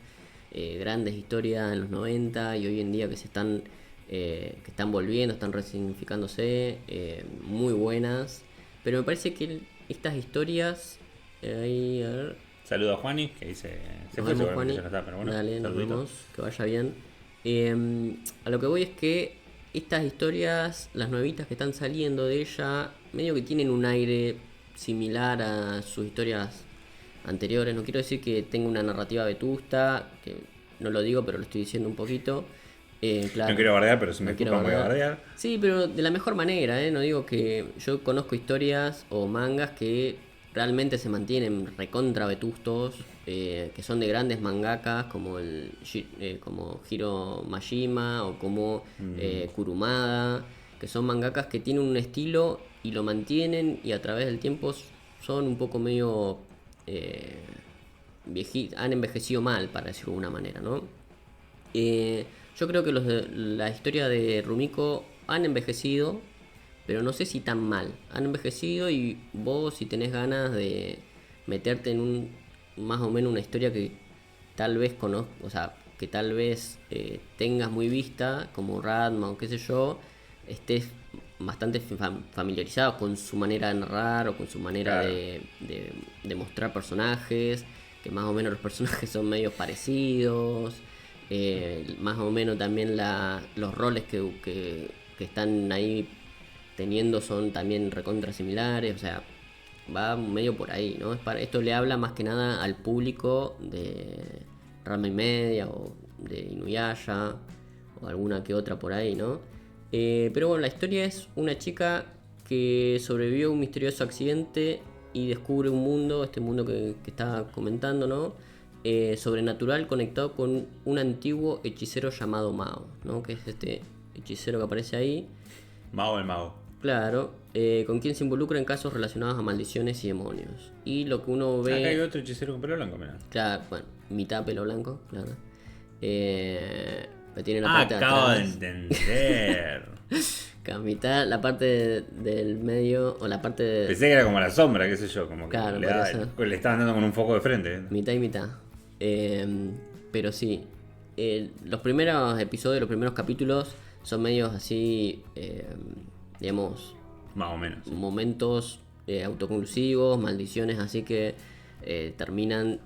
grandes historias en los 90 y hoy en día que están volviendo, están resignificándose, muy buenas. Pero me parece que estas historias, ahí, a ver, Saludo a Juani, que dice, se nos fue vemos, seguramente, Juani. ya no está, pero bueno, Dale, nos saludito. vemos, que vaya bien. A lo que voy es que estas historias, las nuevitas que están saliendo de ella, medio que tienen un aire similar a sus historias anteriores. No quiero decir que tenga una narrativa vetusta, que no lo digo, pero lo estoy diciendo un poquito. Claro, No quiero bardear, pero si me no quiero culpan voy a bardear. bardear. Sí, pero de la mejor manera, ¿eh? No digo que yo conozco historias o mangas que realmente se mantienen recontra vetustos, que son de grandes mangakas como Hiro Mashima o como Kurumada, que son mangakas que tienen un estilo y lo mantienen, y a través del tiempo son un poco medio han envejecido mal, para decirlo de alguna manera, ¿no? Yo creo que la historia de Rumiko han envejecido, pero no sé si tan mal. Han envejecido, y vos, si tenés ganas de meterte en más o menos una historia que tal vez o sea, que tal vez tengas muy vista, como Radma o qué sé yo, estés bastante familiarizado con su manera de narrar o con su manera Claro. de mostrar personajes, que más o menos los personajes son medio parecidos, más o menos también los roles que están ahí teniendo son también recontra similares, o sea, va medio por ahí, ¿no? Esto le habla más que nada al público de Ranma y Media o de Inuyasha o alguna que otra por ahí, ¿no? Pero bueno, la historia es una chica que sobrevivió a un misterioso accidente y descubre un mundo, este mundo que estaba comentando, ¿no? Sobrenatural, conectado con un antiguo hechicero llamado Mao, ¿no? Que es este hechicero que aparece ahí. Mao el mago. Claro, con quien se involucra en casos relacionados a maldiciones y demonios. Y lo que uno ve... Acá hay otro hechicero con pelo blanco, mirá. Claro, bueno, mitad pelo blanco, claro. Pero tiene la parte de Acabo de atrás. entender. Mitad, la parte del medio, o la parte de Pensé que era como la sombra, qué sé yo, como que Claro, le, podría ser. le estaban dando con un foco de frente. mitad y mitad. Pero sí, los primeros episodios, los primeros capítulos son medios así, digamos, Más o menos. momentos autoconclusivos, maldiciones, así que terminan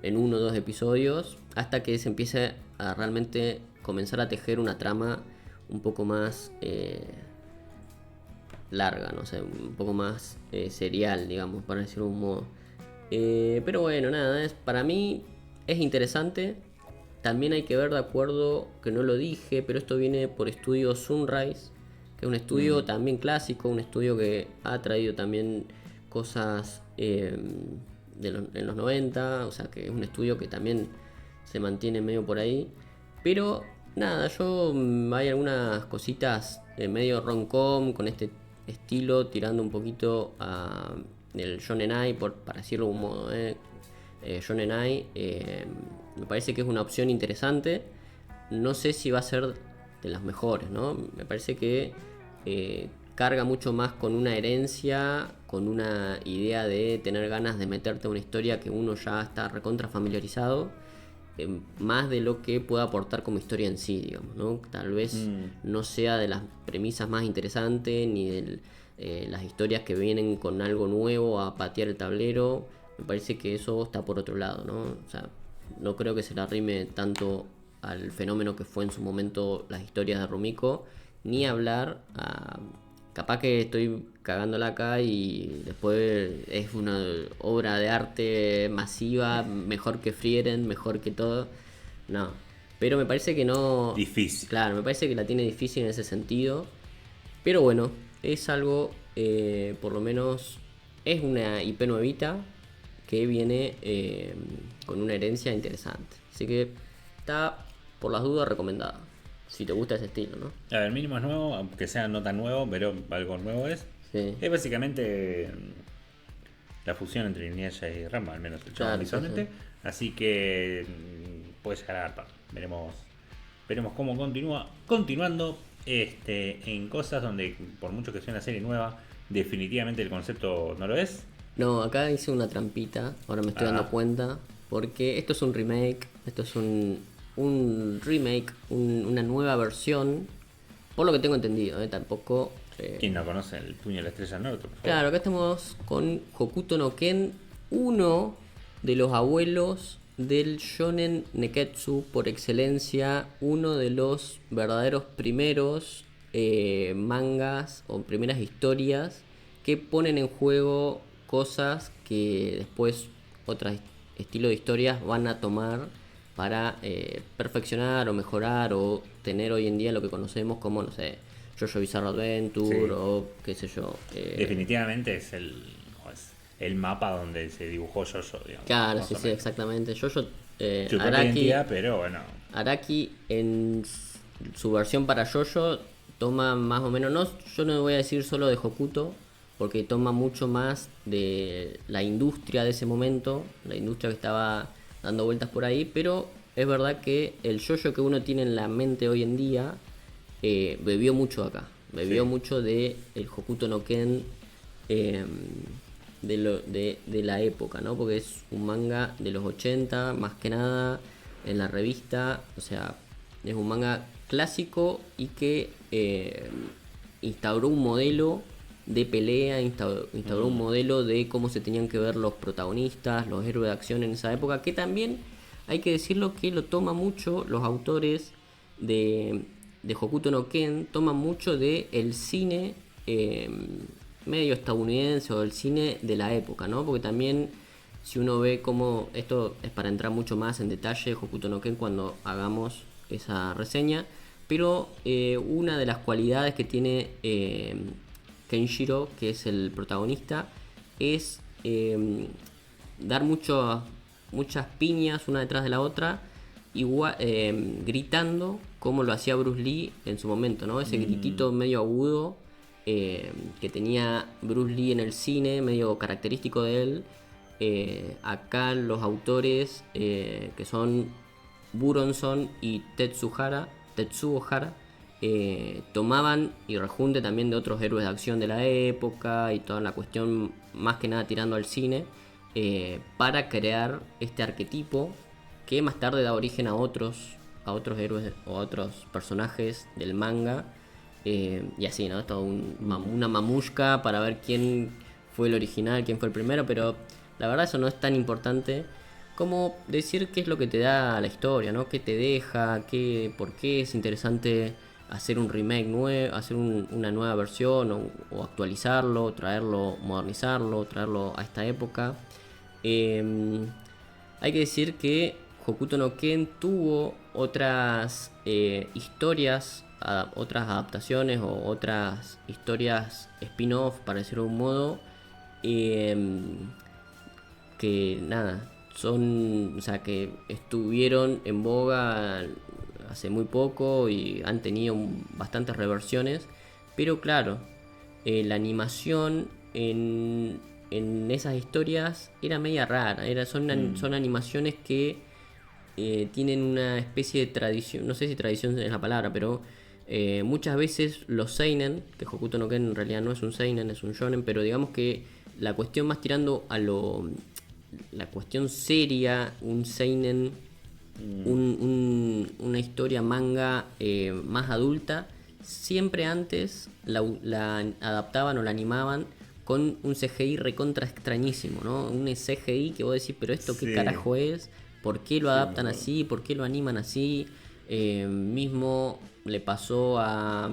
en 1 o 2 episodios hasta que se empiece a realmente comenzar a tejer una trama un poco más larga, no sé, un poco más serial, digamos, para decirlo de un modo. Pero bueno, nada, para mí es interesante. También hay que ver, de acuerdo, que no lo dije, pero esto viene por estudio Sunrise, que es un estudio también clásico, un estudio que ha traído también cosas en los 90, o sea que es un estudio que también se mantiene medio por ahí. Pero nada, hay algunas cositas medio rom-com con este estilo, tirando un poquito a el Shonen Ai, para decirlo de un modo. Shonen Ai me parece que es una opción interesante. No sé si va a ser de las mejores, ¿no? Me parece que carga mucho más con una herencia, con una idea de tener ganas de meterte a una historia que uno ya está recontra familiarizado, más de lo que pueda aportar como historia en sí, digamos, ¿no? Tal vez no sea de las premisas más interesantes, ni de las historias que vienen con algo nuevo a patear el tablero. Me parece que eso está por otro lado, ¿no? O sea, no creo que se le arrime tanto al fenómeno que fue en su momento las historias de Rumiko, ni hablar a... Capaz que estoy cagándola acá y después es una obra de arte masiva, mejor que Frieren, mejor que todo. No, pero me parece que no... Difícil. Claro, me parece que la tiene difícil en ese sentido. Pero bueno, es algo, por lo menos, es una IP nuevita que viene con una herencia interesante. Así que está, por las dudas, recomendada. Si te gusta ese estilo, ¿no? A ver, el mínimo es nuevo, aunque sea no tan nuevo, pero algo nuevo es. Sí. Es básicamente la fusión entre Inuyasha y Ranma, al menos el Claro, visualmente. sí. Así que puede llegar a dar par. Veremos cómo continúa. Continuando en cosas donde, por mucho que sea una serie nueva, definitivamente el concepto no lo es. No, acá hice una trampita, ahora me estoy dando cuenta, porque esto es un remake, esto es un remake, una nueva versión, por lo que tengo entendido, tampoco... ¿Quién no conoce el puño de la estrella del norte? Por favor? Claro, acá estamos con Hokuto no Ken, uno de los abuelos del Shonen Neketsu por excelencia, uno de los verdaderos primeros mangas o primeras historias que ponen en juego cosas que después otros estilos de historias van a tomar para perfeccionar o mejorar o tener hoy en día lo que conocemos como, no sé, JoJo Bizarre Adventure, Sí. o qué sé yo. Definitivamente es el mapa donde se dibujó Jojo, digamos. Claro, más sí, o sí, menos. exactamente. JoJo Su propia Araki, identidad, pero bueno. Araki en su versión para JoJo toma más o menos, no, yo no voy a decir solo de Hokuto, porque toma mucho más de la industria de ese momento, la industria que estaba dando vueltas por ahí, pero es verdad que el JoJo que uno tiene en la mente hoy en día bebió mucho acá, bebió Sí. mucho de el Hokuto no Ken, eh, de la época, ¿no? Porque es un manga de los 80, más que nada, en la revista, o sea, es un manga clásico y que instauró un modelo de pelea, instauró un modelo de cómo se tenían que ver los protagonistas, los héroes de acción en esa época, que también hay que decirlo que lo toma mucho los autores de Hokuto no Ken, toman mucho de el cine medio estadounidense o el cine de la época, ¿no? Porque también si uno ve cómo, esto es para entrar mucho más en detalle, Hokuto no Ken, cuando hagamos esa reseña, pero una de las cualidades que tiene Kenshiro, que es el protagonista, es dar muchas piñas una detrás de la otra, igual, gritando como lo hacía Bruce Lee en su momento, ¿no? Ese gritito medio agudo que tenía Bruce Lee en el cine, medio característico de él. Acá los autores, que son Buronson y Tetsuo Hara, tomaban y rejunte también de otros héroes de acción de la época y toda la cuestión, más que nada tirando al cine, para crear este arquetipo que más tarde da origen a otros héroes o a otros personajes del manga. Y así, ¿no? Es todo una mamushka para ver quién fue el original, quién fue el primero, pero la verdad eso no es tan importante como decir qué es lo que te da la historia, ¿no? Qué te deja, por qué es interesante hacer un remake nuevo, hacer una nueva versión o actualizarlo, traerlo, modernizarlo, traerlo a esta época. Hay que decir que Hokuto no Ken tuvo otras historias, otras adaptaciones o otras historias spin-off, para decirlo de un modo, que nada, o sea, que estuvieron en boga hace muy poco y han tenido bastantes reversiones, pero claro, la animación en esas historias era media rara, son animaciones que tienen una especie de tradición, no sé si tradición es la palabra, pero muchas veces los seinen, que Hokuto no Ken en realidad no es un seinen, es un shonen, pero digamos que la cuestión más tirando a la cuestión seria, un seinen, una historia manga más adulta, siempre antes la adaptaban o la animaban con un CGI recontra extrañísimo, ¿no? Un CGI que vos decís, pero esto qué carajo es, ¿por qué lo adaptan así? ¿Por qué lo animan así? Mismo le pasó a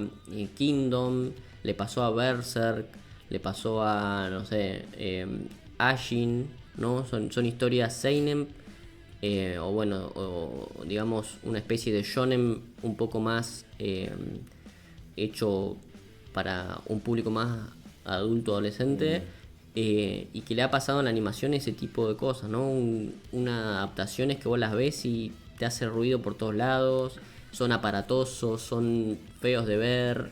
Kingdom, le pasó a Berserk, le pasó a, no sé, Ashin, ¿no? Son historias seinen, o bueno, o digamos una especie de shonen un poco más hecho para un público más adulto, adolescente, y que le ha pasado en la animación ese tipo de cosas, ¿no? Una adaptaciones que vos las ves y te hace ruido por todos lados, son aparatosos, son feos de ver,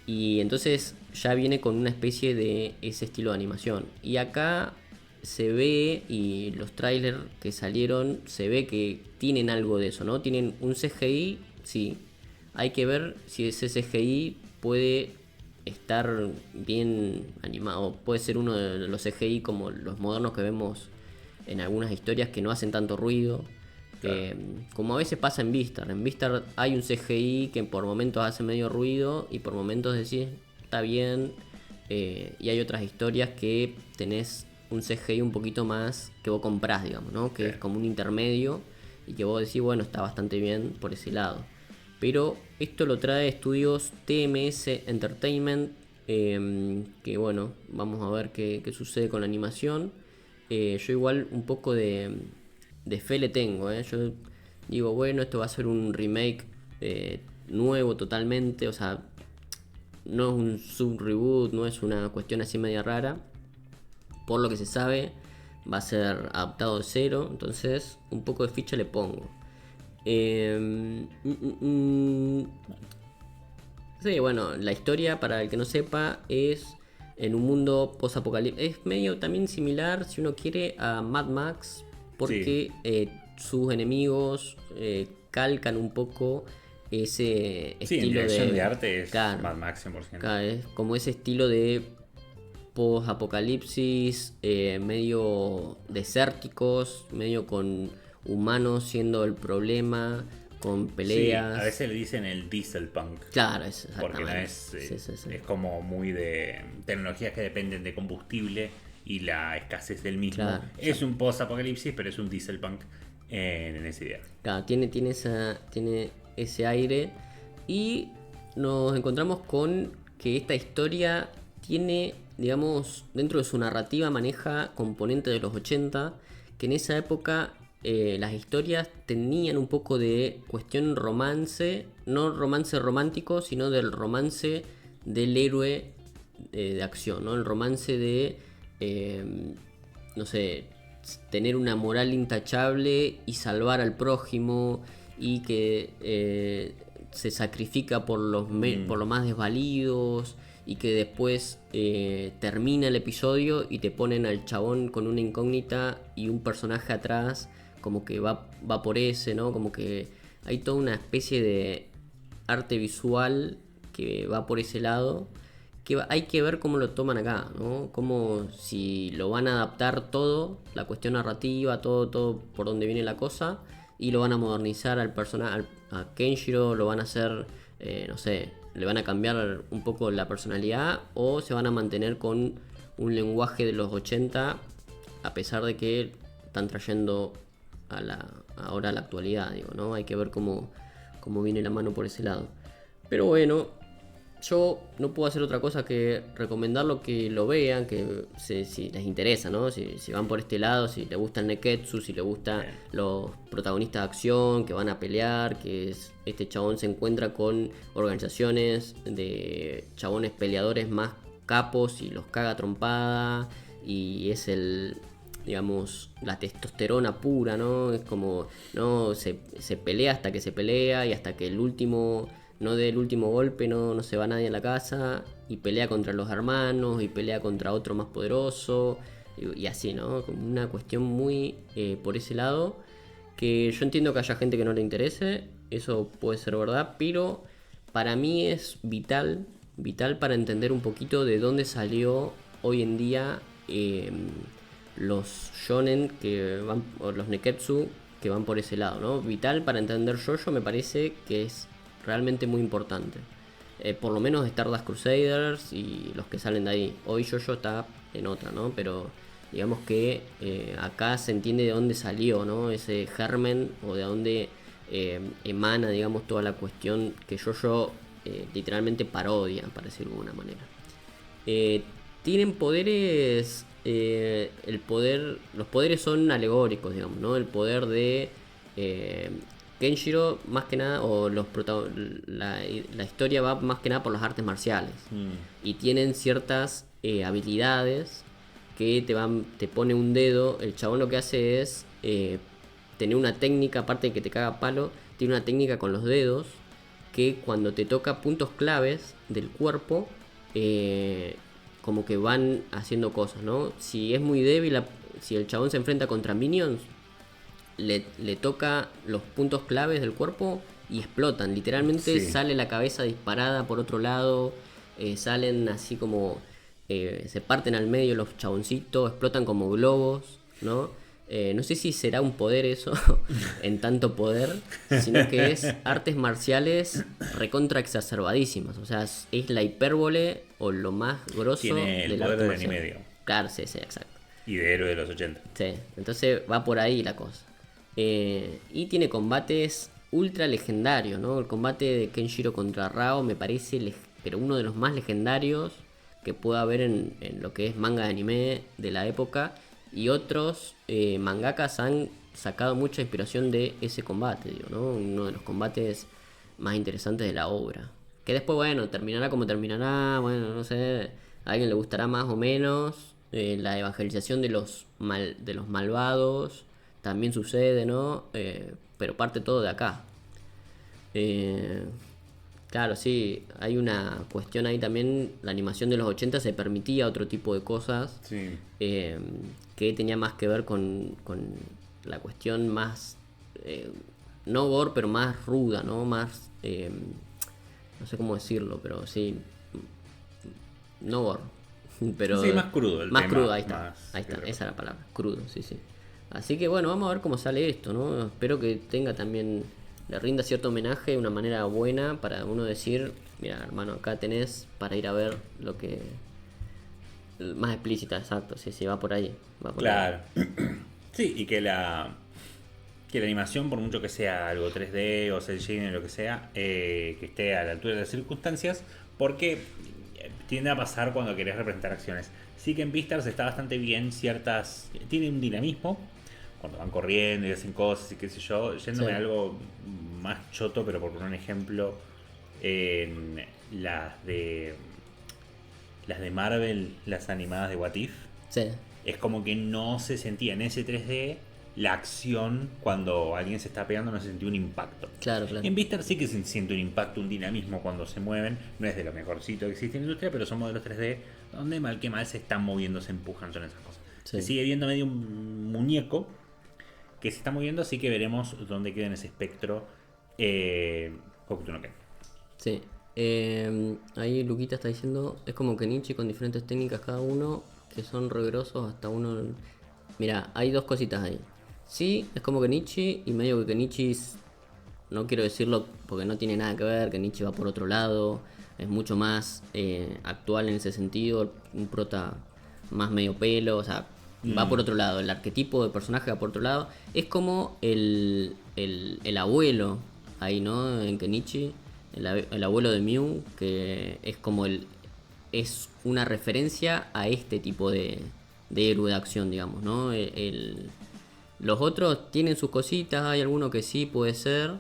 y entonces ya viene con una especie de ese estilo de animación. Y acá se ve, y los trailers que salieron, se ve que tienen algo de eso, ¿no? Tienen un CGI, sí. Hay que ver si ese CGI puede estar bien animado. Puede ser uno de los CGI como los modernos que vemos en algunas historias que no hacen tanto ruido. Claro. Como a veces pasa en Vistar. En Vistar hay un CGI que por momentos hace medio ruido y por momentos decís, está bien. Y hay otras historias que tenés un CGI un poquito más que vos comprás, digamos, ¿no? Que es como un intermedio y que vos decís, bueno, está bastante bien por ese lado. Pero esto lo trae estudios TMS Entertainment, que bueno, vamos a ver qué sucede con la animación. Yo igual un poco de fe le tengo, yo digo, bueno, esto va a ser un remake nuevo totalmente, o sea, no es un sub-reboot, no es una cuestión así media rara. Por lo que se sabe, va a ser adaptado de cero, entonces un poco de ficha le pongo. Sí, bueno, la historia, para el que no sepa, es en un mundo post-apocalíptico. Es medio también similar, si uno quiere, a Mad Max, porque sus enemigos calcan un poco ese estilo en dirección de arte es Mad Max 100%. Claro, es como ese estilo de post-apocalipsis, medio desérticos, medio con humanos siendo el problema, con peleas. Sí, a veces le dicen el diesel punk. Claro, es porque no es, es como muy de tecnologías que dependen de combustible y la escasez del mismo. Claro, es un post-apocalipsis, pero es un diesel punk en esa idea. Claro, tiene ese aire. Y nos encontramos con que esta historia tiene, digamos, dentro de su narrativa maneja componentes de los 80, que en esa época las historias tenían un poco de cuestión romance, no romance romántico, sino del romance del héroe de acción, ¿no? El romance de, no sé, tener una moral intachable y salvar al prójimo y que se sacrifica por los más desvalidos y que después termina el episodio y te ponen al chabón con una incógnita y un personaje atrás como que va por ese, ¿no? Como que hay toda una especie de arte visual que va por ese lado, que hay que ver cómo lo toman acá, ¿no? Como si lo van a adaptar todo, la cuestión narrativa, todo por donde viene la cosa, y lo van a modernizar al personaje, a Kenshiro, lo van a hacer no sé, le van a cambiar un poco la personalidad o se van a mantener con un lenguaje de los 80 a pesar de que están trayendo ahora a la actualidad, digo, ¿no? Hay que ver cómo viene la mano por ese lado. Pero bueno, yo no puedo hacer otra cosa que recomendarlo que lo vean, que si les interesa, ¿no? Si van por este lado, si les gusta el Neketsu, si les gustan los protagonistas de acción que van a pelear, este chabón se encuentra con organizaciones de chabones peleadores más capos y los caga trompada y es digamos, la testosterona pura, ¿no? Es como, no, se pelea hasta que se pelea y hasta que el último, no dé el último golpe, no se va nadie a la casa y pelea contra los hermanos y pelea contra otro más poderoso y así, ¿no? Como una cuestión muy por ese lado que yo entiendo que haya gente que no le interese, eso puede ser verdad, pero para mí es vital para entender un poquito de dónde salió hoy en día los shonen que van, o los neketsu que van por ese lado, ¿no? Vital para entender JoJo me parece que es realmente muy importante. Por lo menos Stardust Crusaders y los que salen de ahí. Hoy JoJo está en otra, ¿no? Pero digamos que acá se entiende de dónde salió, ¿no? Ese germen o de dónde emana, digamos, toda la cuestión que JoJo literalmente parodia, para decirlo de alguna manera. Tienen poderes. Los poderes son alegóricos, digamos, ¿no? El poder de Kenshiro, más que nada, o la historia va más que nada por las artes marciales. Y tienen ciertas habilidades que te pone un dedo. El chabón lo que hace es tener una técnica, aparte de que te caga palo, tiene una técnica con los dedos que cuando te toca puntos claves del cuerpo, como que van haciendo cosas, ¿no? Si es muy débil, si el chabón se enfrenta contra minions, le toca los puntos claves del cuerpo y explotan. Literalmente sale la cabeza disparada por otro lado, salen así como... se parten al medio los chaboncitos, explotan como globos, ¿no? No sé si será un poder eso, en tanto poder, sino que es artes marciales recontra exacerbadísimas. O sea, es la hipérbole o lo más grosso tiene el poder del anime, digo. Claro, sí, exacto. Y de héroe de los 80. Sí, entonces va por ahí la cosa. Y tiene combates ultra legendarios, ¿no? El combate de Kenshiro contra Rao me parece pero uno de los más legendarios que pueda haber en lo que es manga de anime de la época. Y otros mangakas han sacado mucha inspiración de ese combate, digo, ¿no? Uno de los combates más interesantes de la obra. Que después, bueno, terminará como terminará, bueno, no sé, a alguien le gustará más o menos. La evangelización de los malvados también sucede, ¿no? Pero parte todo de acá. Claro, sí, hay una cuestión ahí también. La animación de los 80 se permitía otro tipo de cosas. Sí. Que tenía más que ver con la cuestión más. No gore, pero más ruda, ¿no? Más. No sé cómo decirlo, pero sí. No gore. Pero, sí, más crudo. Más crudo, ahí está. Ahí está, esa es la palabra. Crudo, sí. Así que bueno, vamos a ver cómo sale esto, ¿no? Espero que tenga también. Le rinda cierto homenaje de una manera buena para uno decir, mira, hermano, acá tenés para ir a ver lo que... Más explícita, exacto, sí, va por ahí. Claro. Sí, y que la animación, por mucho que sea algo 3D o cel shading o lo que sea, que esté a la altura de las circunstancias, porque tiende a pasar cuando querés representar acciones. Sí que en Beastars está bastante bien tiene un dinamismo, cuando van corriendo y hacen cosas y qué sé yo, yéndome a algo más choto, pero por poner un ejemplo, en las de Marvel, las animadas de What If, es como que no se sentía en ese 3D la acción cuando alguien se está pegando, no se sentía un impacto. Claro. En Beastars sí que se siente un impacto, un dinamismo cuando se mueven, no es de lo mejorcito que existe en la industria, pero son modelos 3D donde mal que mal se están moviendo, se empujan, son esas cosas. Se sigue viendo medio un muñeco que se está moviendo, así que veremos dónde queda en ese espectro Hokuto no Ken. Sí. Ahí Luquita está diciendo, es como Kenichi con diferentes técnicas cada uno, que son regrosos hasta uno... Mira, hay dos cositas ahí. Sí, es como Kenichi, y medio que Kenichi no quiero decirlo porque no tiene nada que ver, Kenichi va por otro lado, es mucho más actual en ese sentido, un prota más medio pelo, o sea, va por otro lado, el arquetipo de personaje va por otro lado, es como el abuelo ahí, ¿no? En Kenichi, el abuelo de Mew, que es como es una referencia a este tipo de héroe de acción, digamos, ¿no? Los otros tienen sus cositas, hay alguno que sí puede ser,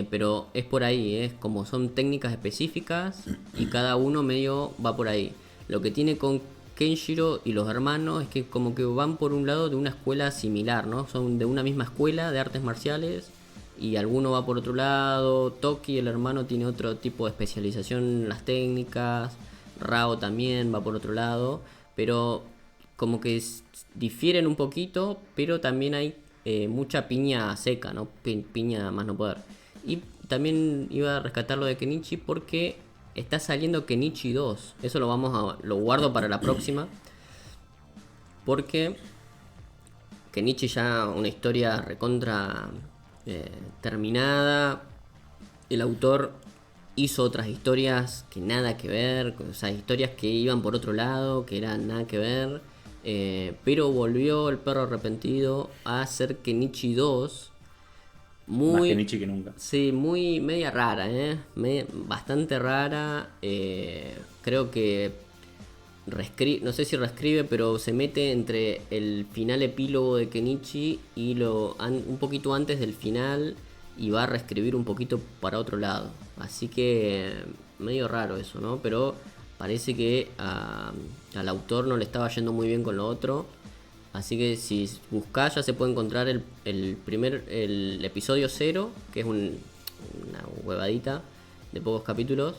pero es por ahí, es como son técnicas específicas y cada uno medio va por ahí. Lo que tiene con Kenshiro y los hermanos es que como que van por un lado de una escuela similar, ¿no? Son de una misma escuela de artes marciales y alguno va por otro lado. Toki, el hermano, tiene otro tipo de especialización en las técnicas. Rao también va por otro lado, pero como que difieren un poquito, pero también hay mucha piña seca, ¿no? Piña más no poder. Y también iba a rescatar lo de Kenichi porque está saliendo Kenichi 2. Eso lo guardo para la próxima. Porque Kenichi ya una historia recontra terminada. El autor hizo otras historias que nada que ver, o sea, historias que iban por otro lado, que eran nada que ver. Pero volvió el perro arrepentido a hacer Kenichi 2. Más Muy, Kenichi que nunca. sí, muy media rara, bastante rara. Creo que no sé si reescribe, pero se mete entre el final epílogo de Kenichi y un poquito antes del final y va a reescribir un poquito para otro lado. Así que medio raro eso, ¿no? Pero parece que al autor no le estaba yendo muy bien con lo otro. Así que si buscás ya se puede encontrar el episodio 0, que es una huevadita de pocos capítulos,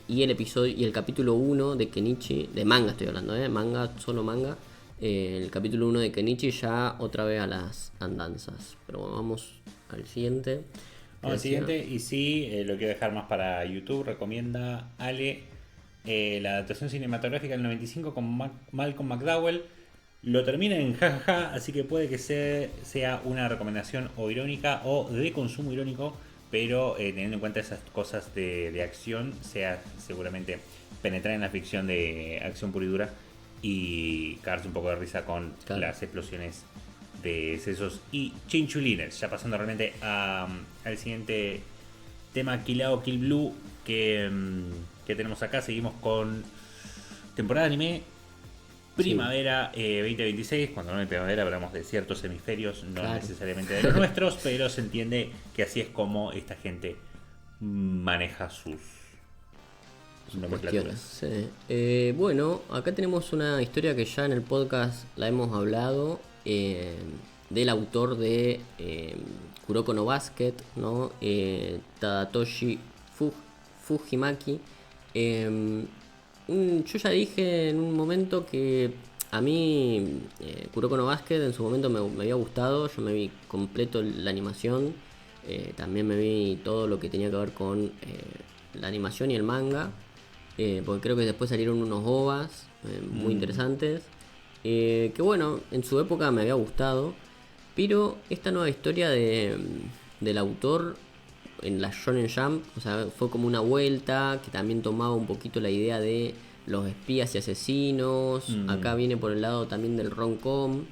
y el capítulo 1 de Kenichi, de manga estoy hablando, manga, solo manga. El capítulo 1 de Kenichi ya otra vez a las andanzas. Pero bueno, vamos al siguiente. Vamos al siguiente, y sí, lo quiero dejar más para YouTube. Recomienda Ale la adaptación cinematográfica del 95 con Malcolm McDowell. Lo termina en jajaja, así que puede que sea una recomendación o irónica o de consumo irónico, pero teniendo en cuenta esas cosas de acción, sea seguramente penetrar en la ficción de acción pura y dura y cagarse un poco de risa con las explosiones de sesos y chinchulines. Ya pasando realmente al siguiente tema, Kill Lao Kill Blue, que tenemos acá. Seguimos con temporada de anime primavera 2026. Cuando no hay primavera hablamos de ciertos hemisferios, no necesariamente de los nuestros, pero se entiende que así es como esta gente maneja sus nomenclaturas. Sí. Bueno, acá tenemos una historia que ya en el podcast la hemos hablado, del autor de Kuroko no Basket, ¿no? Tadatoshi Fujimaki. Yo ya dije en un momento que a mí Kuroko no Basket en su momento me había gustado. Yo me vi completo la animación, también me vi todo lo que tenía que ver con la animación y el manga, porque creo que después salieron unos OVAs muy interesantes, que bueno, en su época me había gustado, pero esta nueva historia del autor en la Shonen Jump, o sea, fue como una vuelta que también tomaba un poquito la idea de los espías y asesinos. Acá viene por el lado también del rom-com,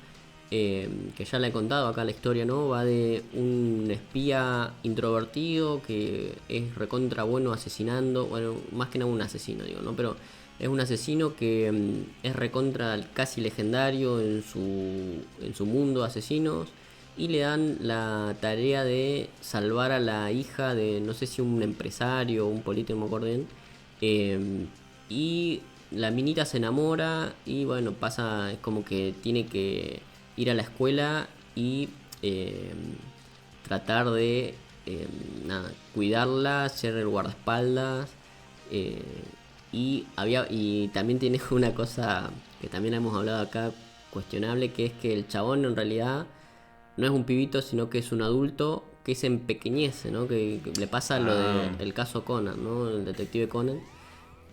que ya le he contado acá la historia, ¿no? Va de un espía introvertido que es recontra bueno asesinando, bueno, más que nada un asesino, digo, ¿no? Pero es un asesino que es recontra casi legendario en su mundo de asesinos. Y le dan la tarea de salvar a la hija de, no sé si un empresario o un político, no me acuerdo bien. Y la minita se enamora y bueno, pasa, es como que tiene que ir a la escuela y tratar de cuidarla, ser el guardaespaldas. Y también tiene una cosa que también hemos hablado acá, cuestionable, que es que el chabón en realidad no es un pibito, sino que es un adulto que se empequeñece, ¿no? Que le pasa lo del caso Conan, ¿no? El detective Conan.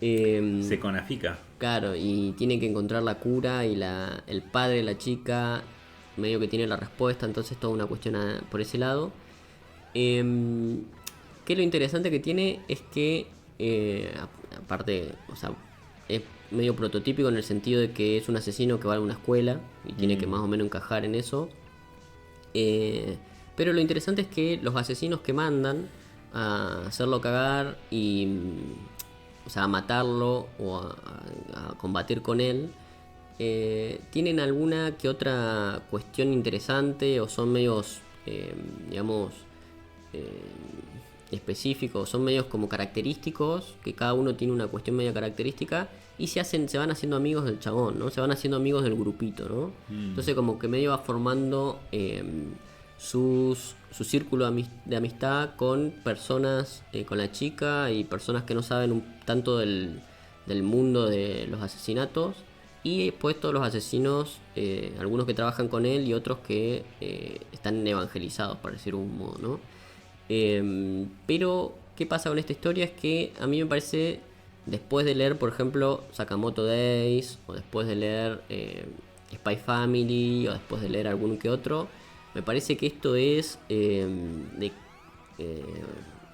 Se conafica. Claro, y tiene que encontrar la cura y el padre de la chica medio que tiene la respuesta, entonces toda una cuestión por ese lado. que lo interesante que tiene es que, aparte, o sea, es medio prototípico en el sentido de que es un asesino que va a una escuela y tiene que más o menos encajar en eso. Pero lo interesante es que los asesinos que mandan a hacerlo cagar y, o sea, a matarlo o a combatir con él, tienen alguna que otra cuestión interesante o son medios, digamos, eh, específicos, son medios como característicos, que cada uno tiene una cuestión media característica y se van haciendo amigos del chabón, ¿no? Se van haciendo amigos del grupito, ¿no? Entonces como que medio va formando su círculo de amistad con personas, con la chica y personas que no saben tanto del mundo de los asesinatos. Y después todos los asesinos, algunos que trabajan con él y otros que están evangelizados, por decirlo de un modo, ¿no? Pero, ¿qué pasa con esta historia? Es que a mí me parece, después de leer, por ejemplo, Sakamoto Days, o después de leer Spy Family, o después de leer algún que otro, me parece que esto es,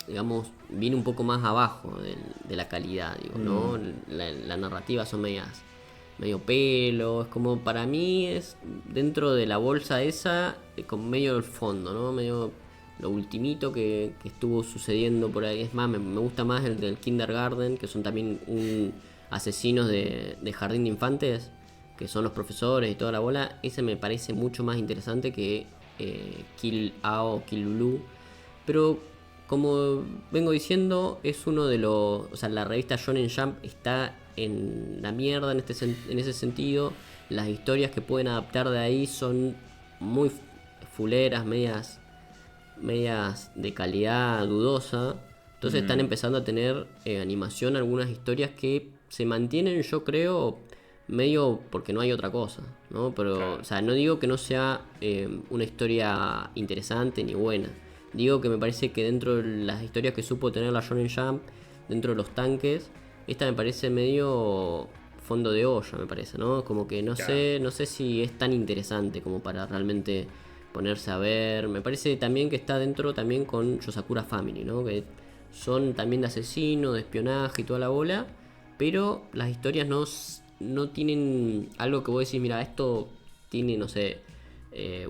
digamos, viene un poco más abajo de la calidad, digo, ¿no? La narrativa son medio pelo, es como, para mí es dentro de la bolsa esa, con medio el fondo, ¿no? Medio lo ultimito que estuvo sucediendo por ahí. Es más, me gusta más el del Kindergarten, que son también asesinos de jardín de infantes, que son los profesores y toda la bola. Ese me parece mucho más interesante que Kill Ao o Kill Lulu. Pero como vengo diciendo, es uno de los... O sea, la revista Shonen Jump está en la mierda en ese sentido. Las historias que pueden adaptar de ahí son muy fuleras, medias de calidad dudosa. Entonces están empezando a tener animación, algunas historias que se mantienen, yo creo, medio porque no hay otra cosa, ¿no? Pero, claro. O sea, no digo que no sea una historia interesante ni buena. Digo que me parece que dentro de las historias que supo tener la Shonen Jump, dentro de los tanques, esta me parece medio fondo de olla, me parece, ¿no? Como que no sé si es tan interesante como para realmente ponerse a ver. Me parece también que está dentro también con Yosakura Family, ¿no? Que son también de asesino, de espionaje y toda la bola, pero las historias no tienen algo que vos decís, mira, esto tiene, no sé,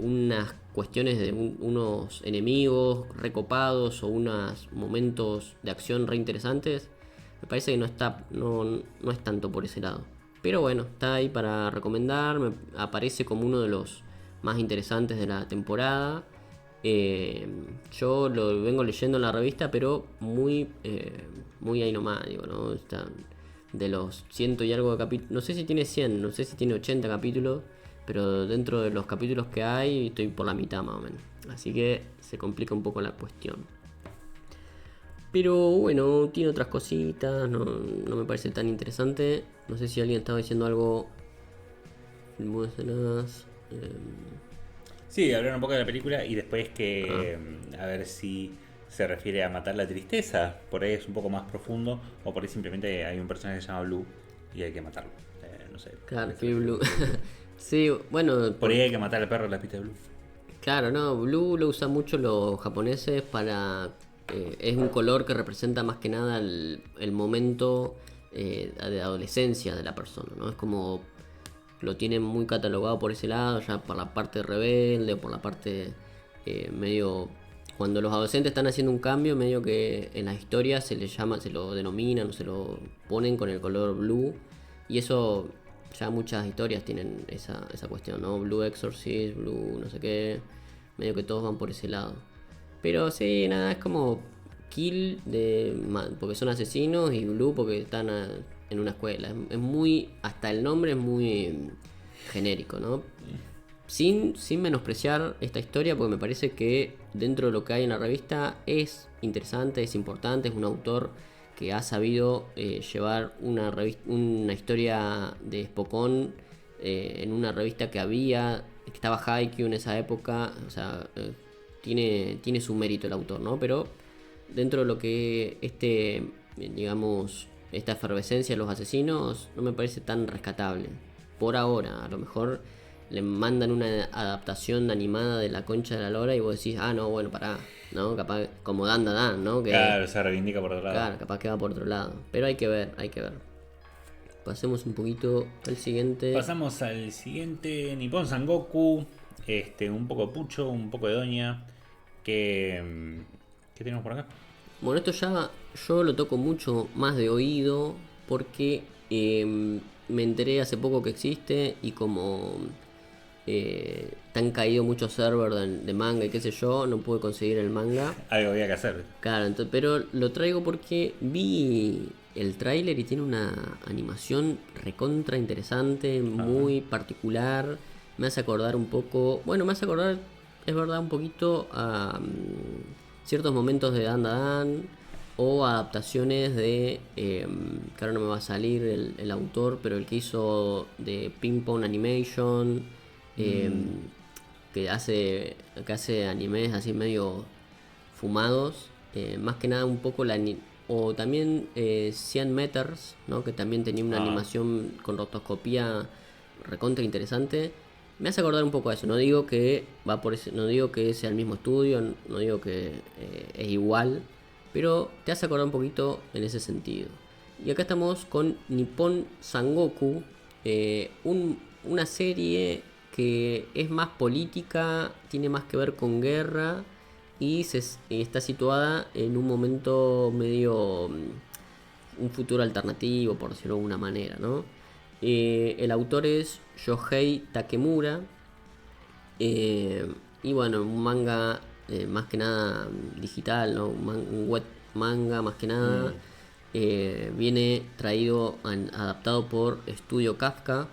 unas cuestiones de unos enemigos recopados o unos momentos de acción re interesantes. Me parece que no es tanto por ese lado. Pero bueno, está ahí para recomendar. Me aparece como uno de los más interesantes de la temporada. Yo lo vengo leyendo en la revista, pero muy ahí nomás, digo, ¿no? Está de los ciento y algo de capítulos. No sé si tiene 100, no sé si tiene 80 capítulos, pero dentro de los capítulos que hay estoy por la mitad más o menos. Así que se complica un poco la cuestión. Pero bueno, tiene otras cositas, no me parece tan interesante. No sé si alguien estaba diciendo algo. Sí, hablar un poco de la película y después que a ver si se refiere a matar la tristeza. Por ahí es un poco más profundo, o por ahí simplemente hay un personaje que se llama Blue y hay que matarlo. No sé. Claro, que Blue. Sí, bueno. Por ahí hay que matar al perro de la pista de Blue. Claro, no, Blue lo usan mucho los japoneses para... es un color que representa más que nada el momento de adolescencia de la persona, ¿no? Es como... Lo tienen muy catalogado por ese lado, ya por la parte rebelde, por la parte medio... Cuando los adolescentes están haciendo un cambio, medio que en las historias se les llama, se lo denominan, se lo ponen con el color blue. Y eso, ya muchas historias tienen esa cuestión, ¿no? Blue Exorcist, Blue no sé qué. Medio que todos van por ese lado. Pero sí, nada, es como Kill porque son asesinos y Blue porque están en una escuela. Es muy, hasta el nombre es muy genérico, ¿no? Sin menospreciar esta historia, porque me parece que dentro de lo que hay en la revista es interesante, es importante, es un autor que ha sabido llevar una historia de Spokon en una revista que estaba Haikyuu en esa época, o sea, tiene su mérito el autor, ¿no? Pero dentro de lo que digamos, esta efervescencia de los asesinos no me parece tan rescatable. Por ahora, a lo mejor le mandan una adaptación animada de La Concha de la Lora y vos decís, ah, no, bueno, pará, ¿no? Capaz, como Dan Da Dan, ¿no? Que, Claro, se reivindica por otro lado. claro, capaz que va por otro lado. Pero hay que ver, hay que ver. Pasemos un poquito al siguiente. Pasamos al siguiente, Nippon Sangoku. Un poco pucho, un poco de doña. ¿Qué tenemos por acá? Bueno, esto ya yo lo toco mucho más de oído porque me enteré hace poco que existe y como te han caído muchos servers de manga y qué sé yo, no pude conseguir el manga. Algo había que hacer. Claro, pero lo traigo porque vi el tráiler y tiene una animación recontra interesante, muy particular. Me hace acordar un poco, bueno, me hace acordar, es verdad, un poquito a ciertos momentos de Dan Da Dan o adaptaciones de, que ahora no me va a salir el autor, pero el que hizo de Ping Pong Animation, que hace animes así medio fumados, más que nada un poco o también 100 Meters, ¿no? Que también tenía una animación con rotoscopía recontra interesante. Me hace acordar un poco a eso. No digo que va por no digo que sea el mismo estudio, no digo que es igual, pero te hace acordar un poquito en ese sentido. Y acá estamos con Nippon Sangoku, una serie que es más política, tiene más que ver con guerra y está situada en un momento medio un futuro alternativo, por decirlo de alguna manera, ¿no? El autor es Yohei Takemura, y bueno, un manga más que nada digital, ¿no? Un web manga más que nada. Viene traído, adaptado por Estudio Kafka.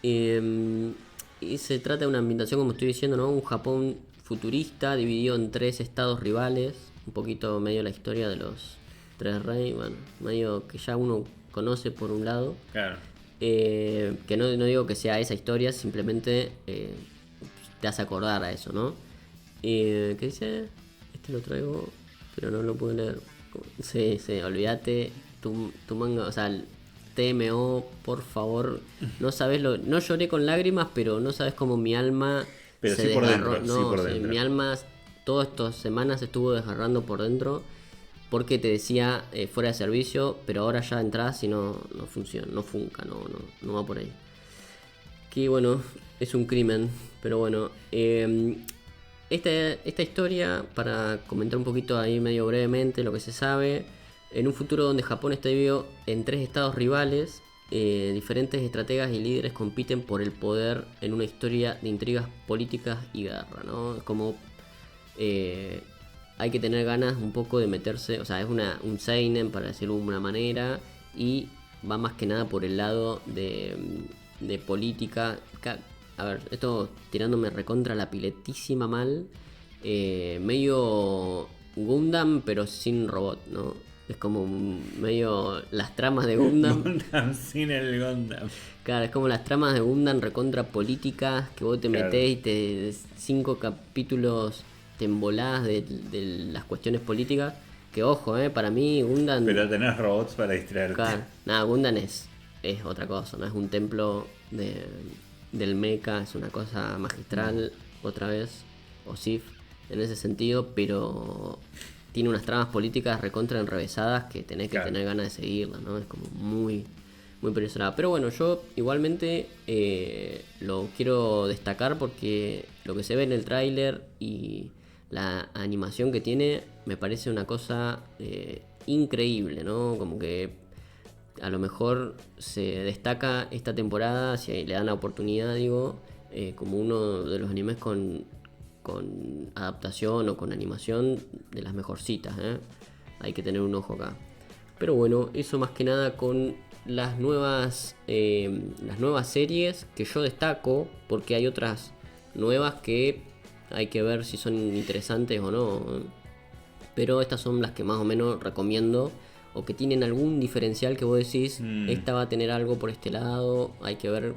Y se trata de una ambientación, como estoy diciendo, ¿no? Un Japón futurista dividido en 3 estados rivales. Un poquito medio la historia de los 3 reyes. Bueno, medio que ya uno conoce por un lado. Claro. Que no digo que sea esa historia, simplemente te hace acordar a eso, ¿no? ¿Qué dice? Este lo traigo, pero no lo puedo leer. Sí, olvídate. Tu manga, o sea, el TMO, por favor. No sabes no lloré con lágrimas, pero no sabes cómo mi alma pero se sí por desgarró. dentro, No, sí por dentro. Mi alma todas estas semanas estuvo desgarrando por dentro. Porque te decía fuera de servicio, pero ahora ya entras y no funciona, no funca, no va por ahí. Que bueno, es un crimen, pero bueno. Esta historia, para comentar un poquito ahí medio brevemente lo que se sabe, en un futuro donde Japón está dividido en 3 estados rivales, diferentes estrategas y líderes compiten por el poder en una historia de intrigas políticas y guerra, ¿no? Es como... hay que tener ganas un poco de meterse, o sea, es un seinen, para decirlo de una manera, y va más que nada por el lado de política. A ver, esto tirándome recontra la piletísima mal, medio Gundam pero sin robot, ¿no? Es como medio las tramas de Gundam. Gundam sin el Gundam. Claro, es como las tramas de Gundam recontra políticas, que vos te metés y 5 capítulos te embolás de las cuestiones políticas. Que ojo, para mí Gundam... Pero tenés robots para distraerte. Claro, nada, Gundam es otra cosa, no es un templo del mecha, es una cosa magistral, otra vez, o Sif, en ese sentido, pero tiene unas tramas políticas recontra enrevesadas que tenés que tener ganas de seguirlas, ¿no? Es como muy, muy personal. Pero bueno, yo igualmente lo quiero destacar porque lo que se ve en el tráiler y la animación que tiene me parece una cosa increíble, ¿no? Como que a lo mejor se destaca esta temporada, si le dan la oportunidad, digo, como uno de los animes con adaptación o con animación de las mejorcitas, hay que tener un ojo acá. Pero bueno, eso más que nada con las nuevas series que yo destaco, porque hay otras nuevas que hay que ver si son interesantes o no, pero estas son las que más o menos recomiendo, o que tienen algún diferencial que vos decís, esta va a tener algo por este lado, hay que ver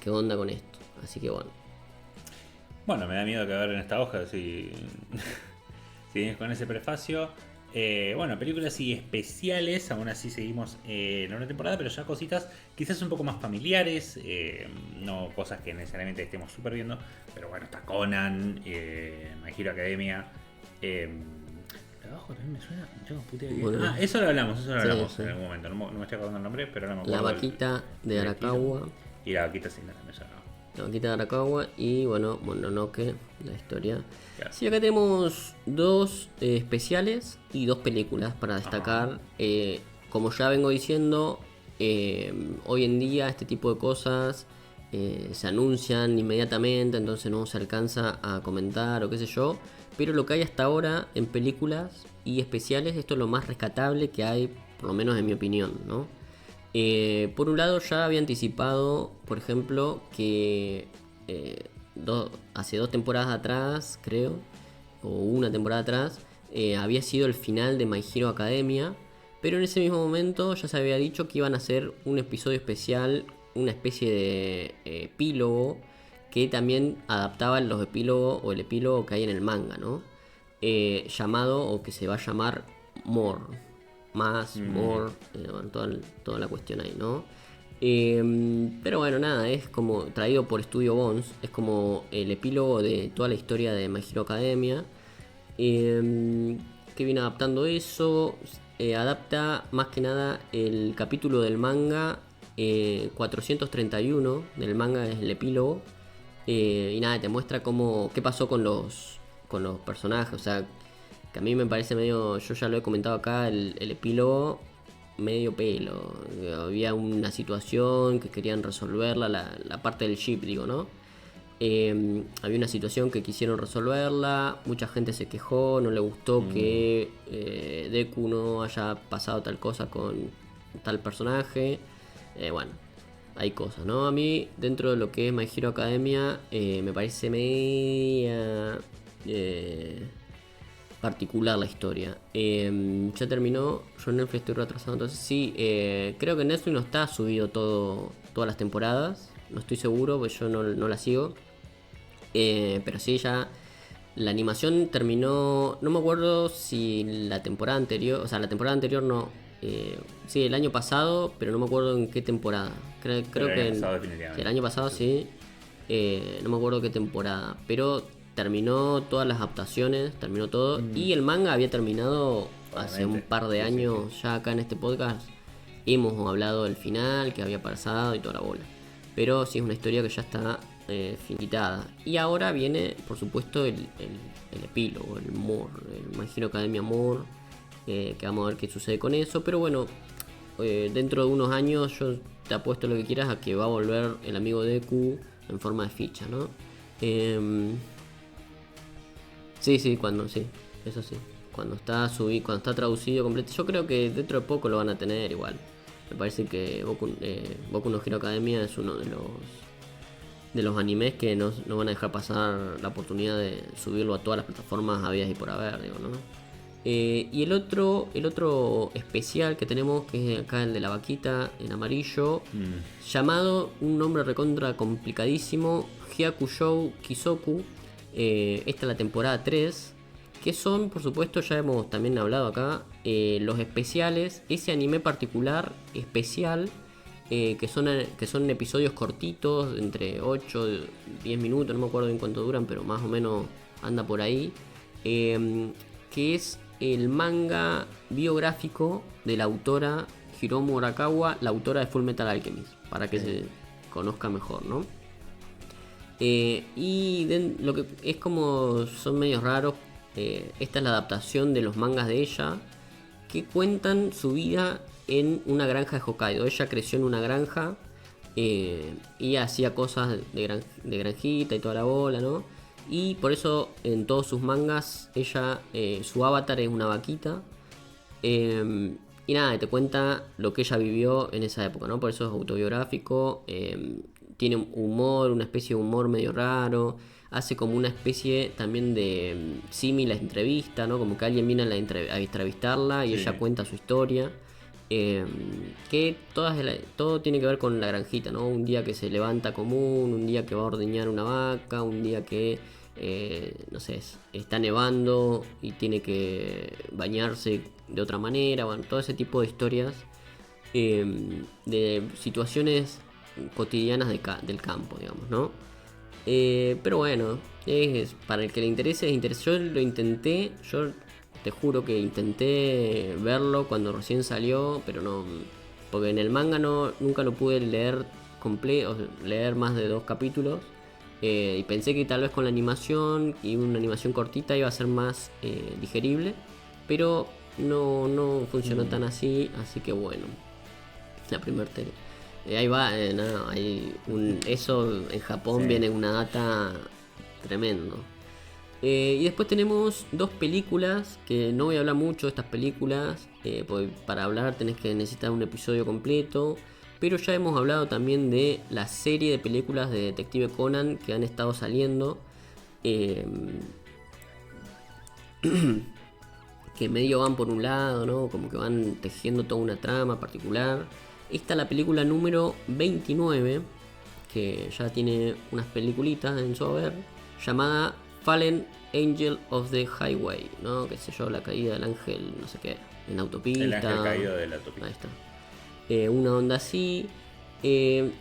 qué onda con esto. Así que bueno. Bueno, me da miedo caer en esta hoja si vienes con ese prefacio. Bueno, películas y especiales, aún así seguimos en una temporada, pero ya cositas quizás un poco más familiares, no cosas que necesariamente estemos súper viendo, pero bueno, está Conan, My Hero Academia. Eh, Abajo también me suena. Bueno, Eso lo hablamos, sí, en sí. algún momento. No me estoy acordando el nombre, pero ahora me La acuerdo vaquita de el estilo. Arakawa. Y la vaquita sin nada, me suena. La vaquita de Arakawa y bueno, Mononoke, la historia. Claro. Sí, acá tenemos dos especiales y dos películas para destacar. Como ya vengo diciendo, hoy en día este tipo de cosas se anuncian inmediatamente, entonces no se alcanza a comentar o qué sé yo. Pero lo que hay hasta ahora en películas y especiales, esto es lo más rescatable que hay, por lo menos en mi opinión, ¿no? Por un lado ya había anticipado, por ejemplo, que hace 2 temporadas atrás, creo, o una temporada atrás, había sido el final de My Hero Academia, pero en ese mismo momento ya se había dicho que iban a hacer un episodio especial, una especie de epílogo, que también adaptaba los epílogos o el epílogo que hay en el manga, ¿no? Llamado, o que se va a llamar More. Más, more, bueno, toda la cuestión ahí, ¿no? Pero bueno, nada, es como traído por Studio Bones, es como el epílogo de toda la historia de My Hero Academia, que viene adaptando eso. Adapta más que nada el capítulo del manga 431 del manga, es el epílogo. Y nada, te muestra qué pasó con los personajes, o sea, que a mí me parece medio, yo ya lo he comentado acá, el epílogo medio pelo. Había una situación que querían resolverla, la parte del ship, digo, ¿no? Había una situación que quisieron resolverla, mucha gente se quejó, no le gustó que Deku no haya pasado tal cosa con tal personaje. Bueno, hay cosas, ¿no? A mí, dentro de lo que es My Hero Academia, me parece media particular la historia. Ya terminó, yo en Netflix estoy retrasado, entonces sí, creo que Netflix no está subido todas las temporadas, no estoy seguro, pues yo no la sigo. Pero sí, ya la animación terminó, no me acuerdo si la temporada anterior, o sea, la temporada anterior no, sí, el año pasado, pero no me acuerdo en qué temporada. Creo que, que el año pasado sí, no me acuerdo qué temporada, pero terminó todas las adaptaciones, terminó todo, y el manga había terminado hace un par de años. Ya acá en este podcast hemos hablado del final, que había pasado y toda la bola. Pero sí es una historia que ya está finiquitada. Y ahora viene, por supuesto, el epílogo, el More, el My Hero Academia More, que vamos a ver qué sucede con eso. Pero bueno, dentro de unos años yo te apuesto lo que quieras a que va a volver el amigo Deku en forma de ficha, ¿no? Sí, eso sí. Cuando está cuando está traducido completo, yo creo que dentro de poco lo van a tener igual. Me parece que Boku no Hero Academia es uno de los animes que no van a dejar pasar la oportunidad de subirlo a todas las plataformas habidas y por haber, digo, ¿no? Y el otro especial que tenemos, que es acá el de la vaquita en amarillo, llamado, un nombre recontra complicadísimo, Hyakushou Kisoku. Esta es la temporada 3, que son, por supuesto, ya hemos también hablado acá, los especiales, ese anime particular especial, que son episodios cortitos, entre 8 y 10 minutos, no me acuerdo bien cuánto duran, pero más o menos anda por ahí, que es el manga biográfico de la autora Hiromu Arakawa, la autora de Full Metal Alchemist, para que se conozca mejor, ¿no? Lo que es como son medios raros, esta es la adaptación de los mangas de ella, que cuentan su vida en una granja de Hokkaido. Ella creció en una granja y hacía cosas de granjita y toda la bola, ¿no? Y por eso en todos sus mangas ella, su avatar es una vaquita. Y nada, te cuenta lo que ella vivió en esa época, ¿no? Por eso es autobiográfico. Tiene humor, una especie de humor medio raro. Hace como una especie también de símil a entrevista, ¿no? Como que alguien viene a entrevistarla y ella cuenta su historia. Que todo tiene que ver con la granjita, ¿no? Un día que se levanta común, un día que va a ordeñar una vaca, un día que no sé, está nevando y tiene que bañarse de otra manera, bueno, todo ese tipo de historias, de situaciones cotidianas del campo, digamos, ¿no? Pero bueno, para el que le interese, yo lo intenté, yo te juro que intenté verlo cuando recién salió, pero no, porque en el manga nunca lo pude leer completo, leer más de 2 capítulos. Y pensé que tal vez con la animación y una animación cortita iba a ser más digerible, pero no funcionó tan así que bueno, la primera tele. Ahí va, nada, eso en Japón Sí. viene una data tremendo. Y después tenemos 2 películas, que no voy a hablar mucho de estas películas, porque para hablar tenés que necesitar un episodio completo. Pero ya hemos hablado también de la serie de películas de Detective Conan que han estado saliendo. Que medio van por un lado, ¿no? Como que van tejiendo toda una trama particular. Esta es la película número 29, que ya tiene unas peliculitas en su haber, llamada Fallen Angel of the Highway, ¿no? Qué sé yo, la caída del ángel, no sé qué, en autopista. El ángel caído de la autopista. Ahí está. Una onda así.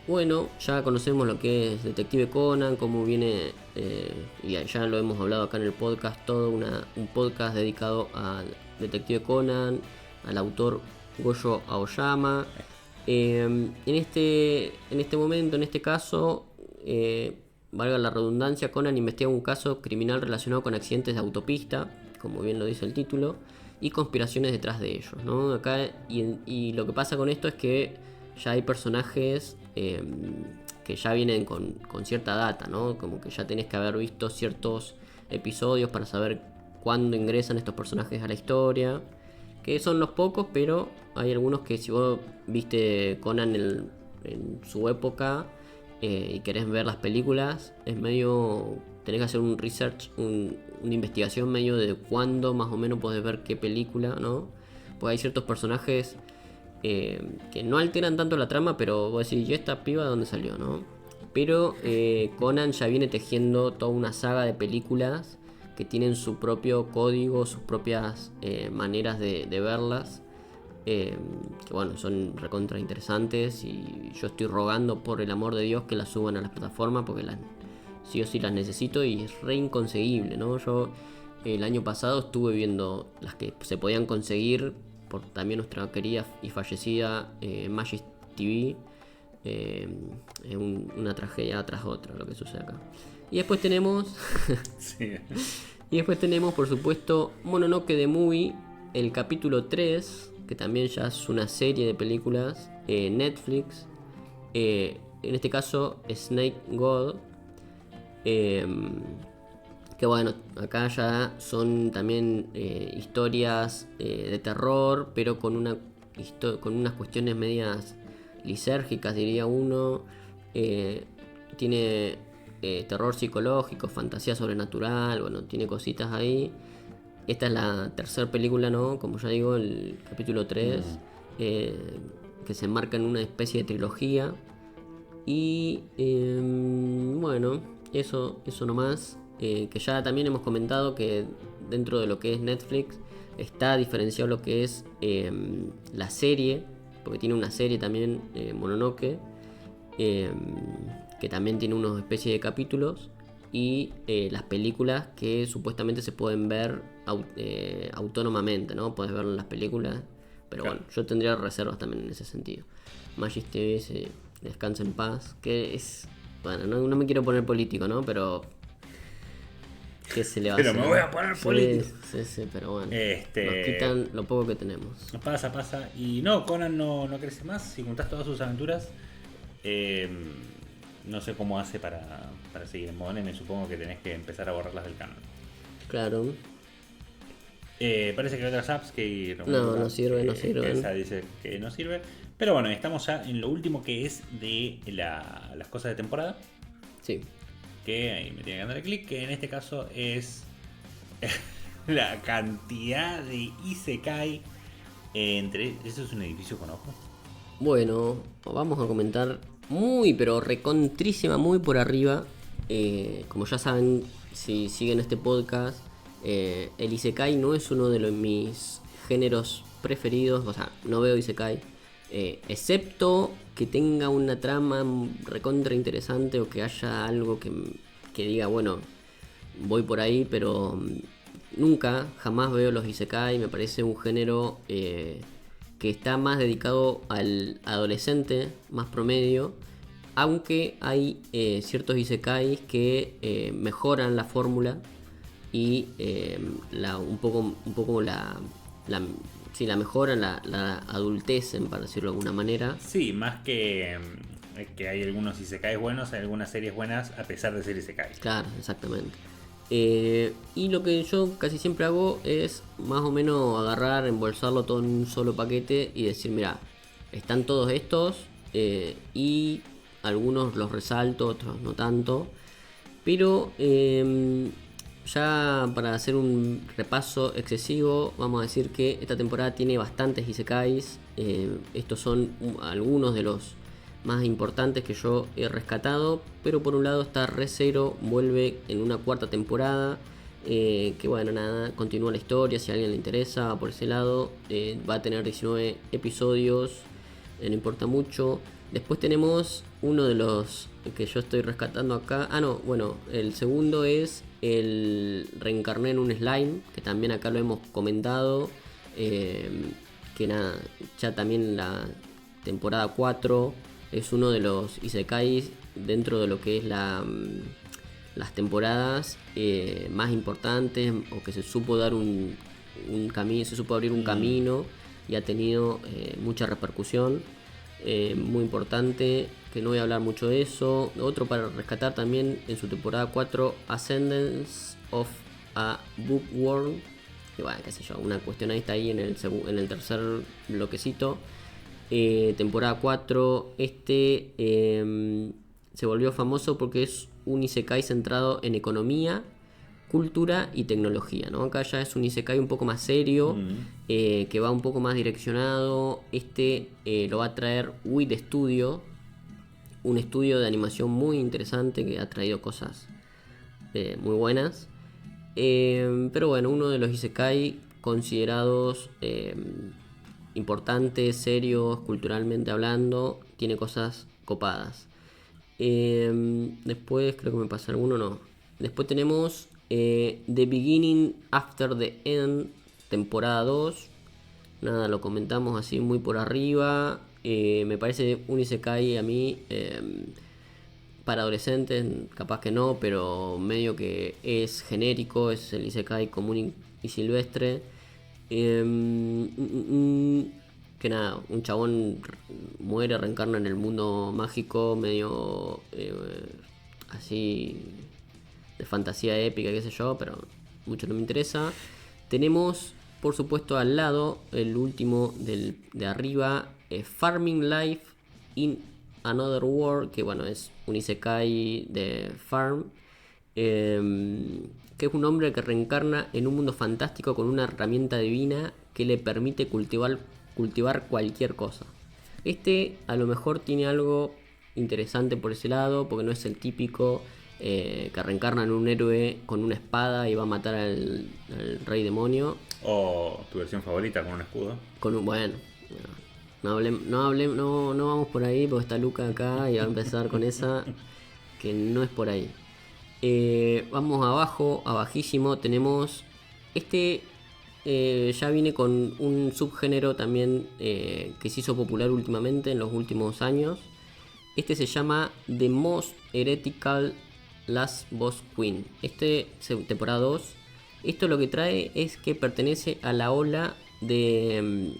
Bueno, ya conocemos lo que es Detective Conan, cómo viene, y ya lo hemos hablado acá en el podcast, todo un podcast dedicado a Detective Conan, al autor Goyo Aoyama. En este momento, en este caso, valga la redundancia, Conan investiga un caso criminal relacionado con accidentes de autopista, como bien lo dice el título, y conspiraciones detrás de ellos, ¿no? Acá, y lo que pasa con esto es que ya hay personajes que ya vienen con cierta data, ¿no? Como que ya tenés que haber visto ciertos episodios para saber cuándo ingresan estos personajes a la historia, que son los pocos, pero hay algunos que si vos viste Conan en su época y querés ver las películas, es medio, tenés que hacer un research, una investigación medio de cuándo más o menos podés ver qué película, ¿no? Porque hay ciertos personajes que no alteran tanto la trama, pero vos decís, ¿y esta piba de dónde salió, no? Pero Conan ya viene tejiendo toda una saga de películas que tienen su propio código, sus propias maneras de verlas, que bueno, son recontra interesantes, y yo estoy rogando por el amor de Dios que las suban a las plataformas, porque sí o sí las necesito y es re inconseguible, ¿no? Yo el año pasado estuve viendo las que se podían conseguir por también nuestra querida y fallecida Magis TV. Una tragedia tras otra lo que sucede acá. Y después tenemos Sí. y después tenemos, por supuesto, Mononoke the Movie, el capítulo 3, que también ya es una serie de películas, Netflix. En este caso, Snake God. Que bueno, acá ya son también historias de terror, pero con unas cuestiones medias lisérgicas, diría uno. Tiene terror psicológico, fantasía sobrenatural, bueno, tiene cositas ahí. Esta es la tercera película, ¿no? Como ya digo, el capítulo 3, que se enmarca en una especie de trilogía. Y bueno, eso nomás. Que ya también hemos comentado que dentro de lo que es Netflix está diferenciado lo que es la serie, porque tiene una serie también, Mononoke, que también tiene una especie de capítulos, y las películas que supuestamente se pueden ver autónomamente, ¿no? Puedes ver las películas, pero claro. bueno, yo tendría reservas también en ese sentido. Magis TV descansa en paz, que es, bueno, no me quiero poner político, ¿no? Pero ¿qué se le va a hacer? Pero me voy a poner político. Sí, pero bueno. Este- Nos quitan lo poco que tenemos. Pasa. Y no, Conan no crece más. Si contás todas sus aventuras, no sé cómo hace para seguir en Monen. Me supongo que tenés que empezar a borrarlas del canon. Claro. Parece que hay otras apps que No sirven. que esa dice que no sirve. Pero bueno, estamos ya en lo último, que es de las cosas de temporada. Sí. Que ahí me tiene que dar clic. Que en este caso es la cantidad de Isekai entre. ¿Eso es un edificio con ojos? Bueno, vamos a comentar muy, pero recontrísima, muy por arriba. Como ya saben, si siguen este podcast, el Isekai no es uno de mis géneros preferidos, o sea, no veo Isekai, excepto que tenga una trama recontra interesante o que haya algo que diga, bueno, voy por ahí, pero nunca, jamás veo los Isekai. Me parece un género que está más dedicado al adolescente, más promedio, aunque hay ciertos Isekais que mejoran la fórmula y un poco sí, la mejoran, la adultecen, para decirlo de alguna manera. Sí, más que hay algunos isekais buenos, hay algunas series buenas a pesar de ser isekais. Claro, exactamente. Y lo que yo casi siempre hago es más o menos agarrar, embolsarlo todo en un solo paquete y decir, mira, están todos estos y algunos los resalto, otros no tanto. Pero ya para hacer un repaso excesivo, vamos a decir que esta temporada tiene bastantes isekais. Estos son algunos de los más importantes que yo he rescatado, pero por un lado está Re:Zero, vuelve en una cuarta temporada, que bueno, nada, continúa la historia, si a alguien le interesa, por ese lado, va a tener 19 episodios, no importa mucho. Después tenemos uno de los que yo estoy rescatando acá, el segundo es el Reencarné en un Slime, que también acá lo hemos comentado, que nada, ya también la temporada 4 es uno de los isekais dentro de lo que es las temporadas más importantes, o que se supo dar un camino, se supo abrir un camino y ha tenido mucha repercusión, muy importante, que no voy a hablar mucho de eso. Otro para rescatar también en su temporada 4, Ascendance of a Bookworm, que bueno, qué sé yo, una cuestión ahí está ahí en el tercer bloquecito. Temporada 4, se volvió famoso porque es un isekai centrado en economía, cultura y tecnología, ¿no? Acá ya es un isekai un poco más serio, que va un poco más direccionado. Lo va a traer WIT Studio, un estudio de animación muy interesante que ha traído cosas muy buenas. Pero bueno, uno de los isekai considerados importantes, serios, culturalmente hablando, tiene cosas copadas. Después creo que me pasa alguno, no. Después tenemos The Beginning After the End, temporada 2. Nada, lo comentamos así muy por arriba. Me parece un isekai a mí para adolescentes, capaz que no, pero medio que es genérico, es el isekai común y silvestre. Que nada, un chabón muere, reencarna en el mundo mágico, medio así de fantasía épica, qué sé yo, pero mucho no me interesa. Tenemos, por supuesto, al lado, el último de arriba, Farming Life in Another World, que bueno, es un isekai de farm, que es un hombre que reencarna en un mundo fantástico con una herramienta divina que le permite cultivar cualquier cosa. A lo mejor tiene algo interesante por ese lado, porque no es el típico que reencarna en un héroe con una espada y va a matar al rey demonio. O tu versión favorita con un escudo. Bueno, no vamos por ahí, porque está Luca acá y va a empezar con esa, que no es por ahí. Vamos abajo, abajísimo, tenemos ya viene con un subgénero también que se hizo popular últimamente, en los últimos años. Se llama The Most Heretical Last Boss Queen. Temporada 2. Esto lo que trae es que pertenece a la ola de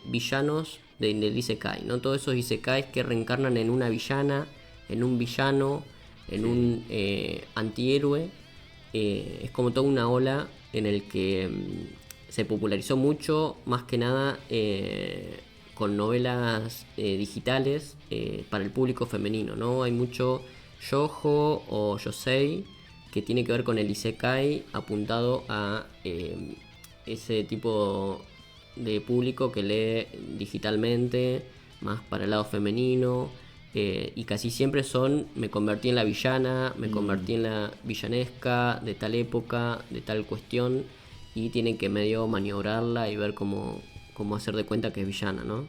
villanos del Isekai, ¿no? Todos esos Isekais que reencarnan en una villana, en un villano, en un antihéroe. Es como toda una ola en el que se popularizó mucho, más que nada con novelas digitales para el público femenino, ¿no? Hay mucho Shoujo o Yosei que tiene que ver con el Isekai, apuntado a ese tipo de público que lee digitalmente, más para el lado femenino. Y casi siempre son, me convertí en la villana, me convertí en la villanesca de tal época, de tal cuestión, y tienen que medio maniobrarla y ver cómo hacer de cuenta que es villana, ¿no?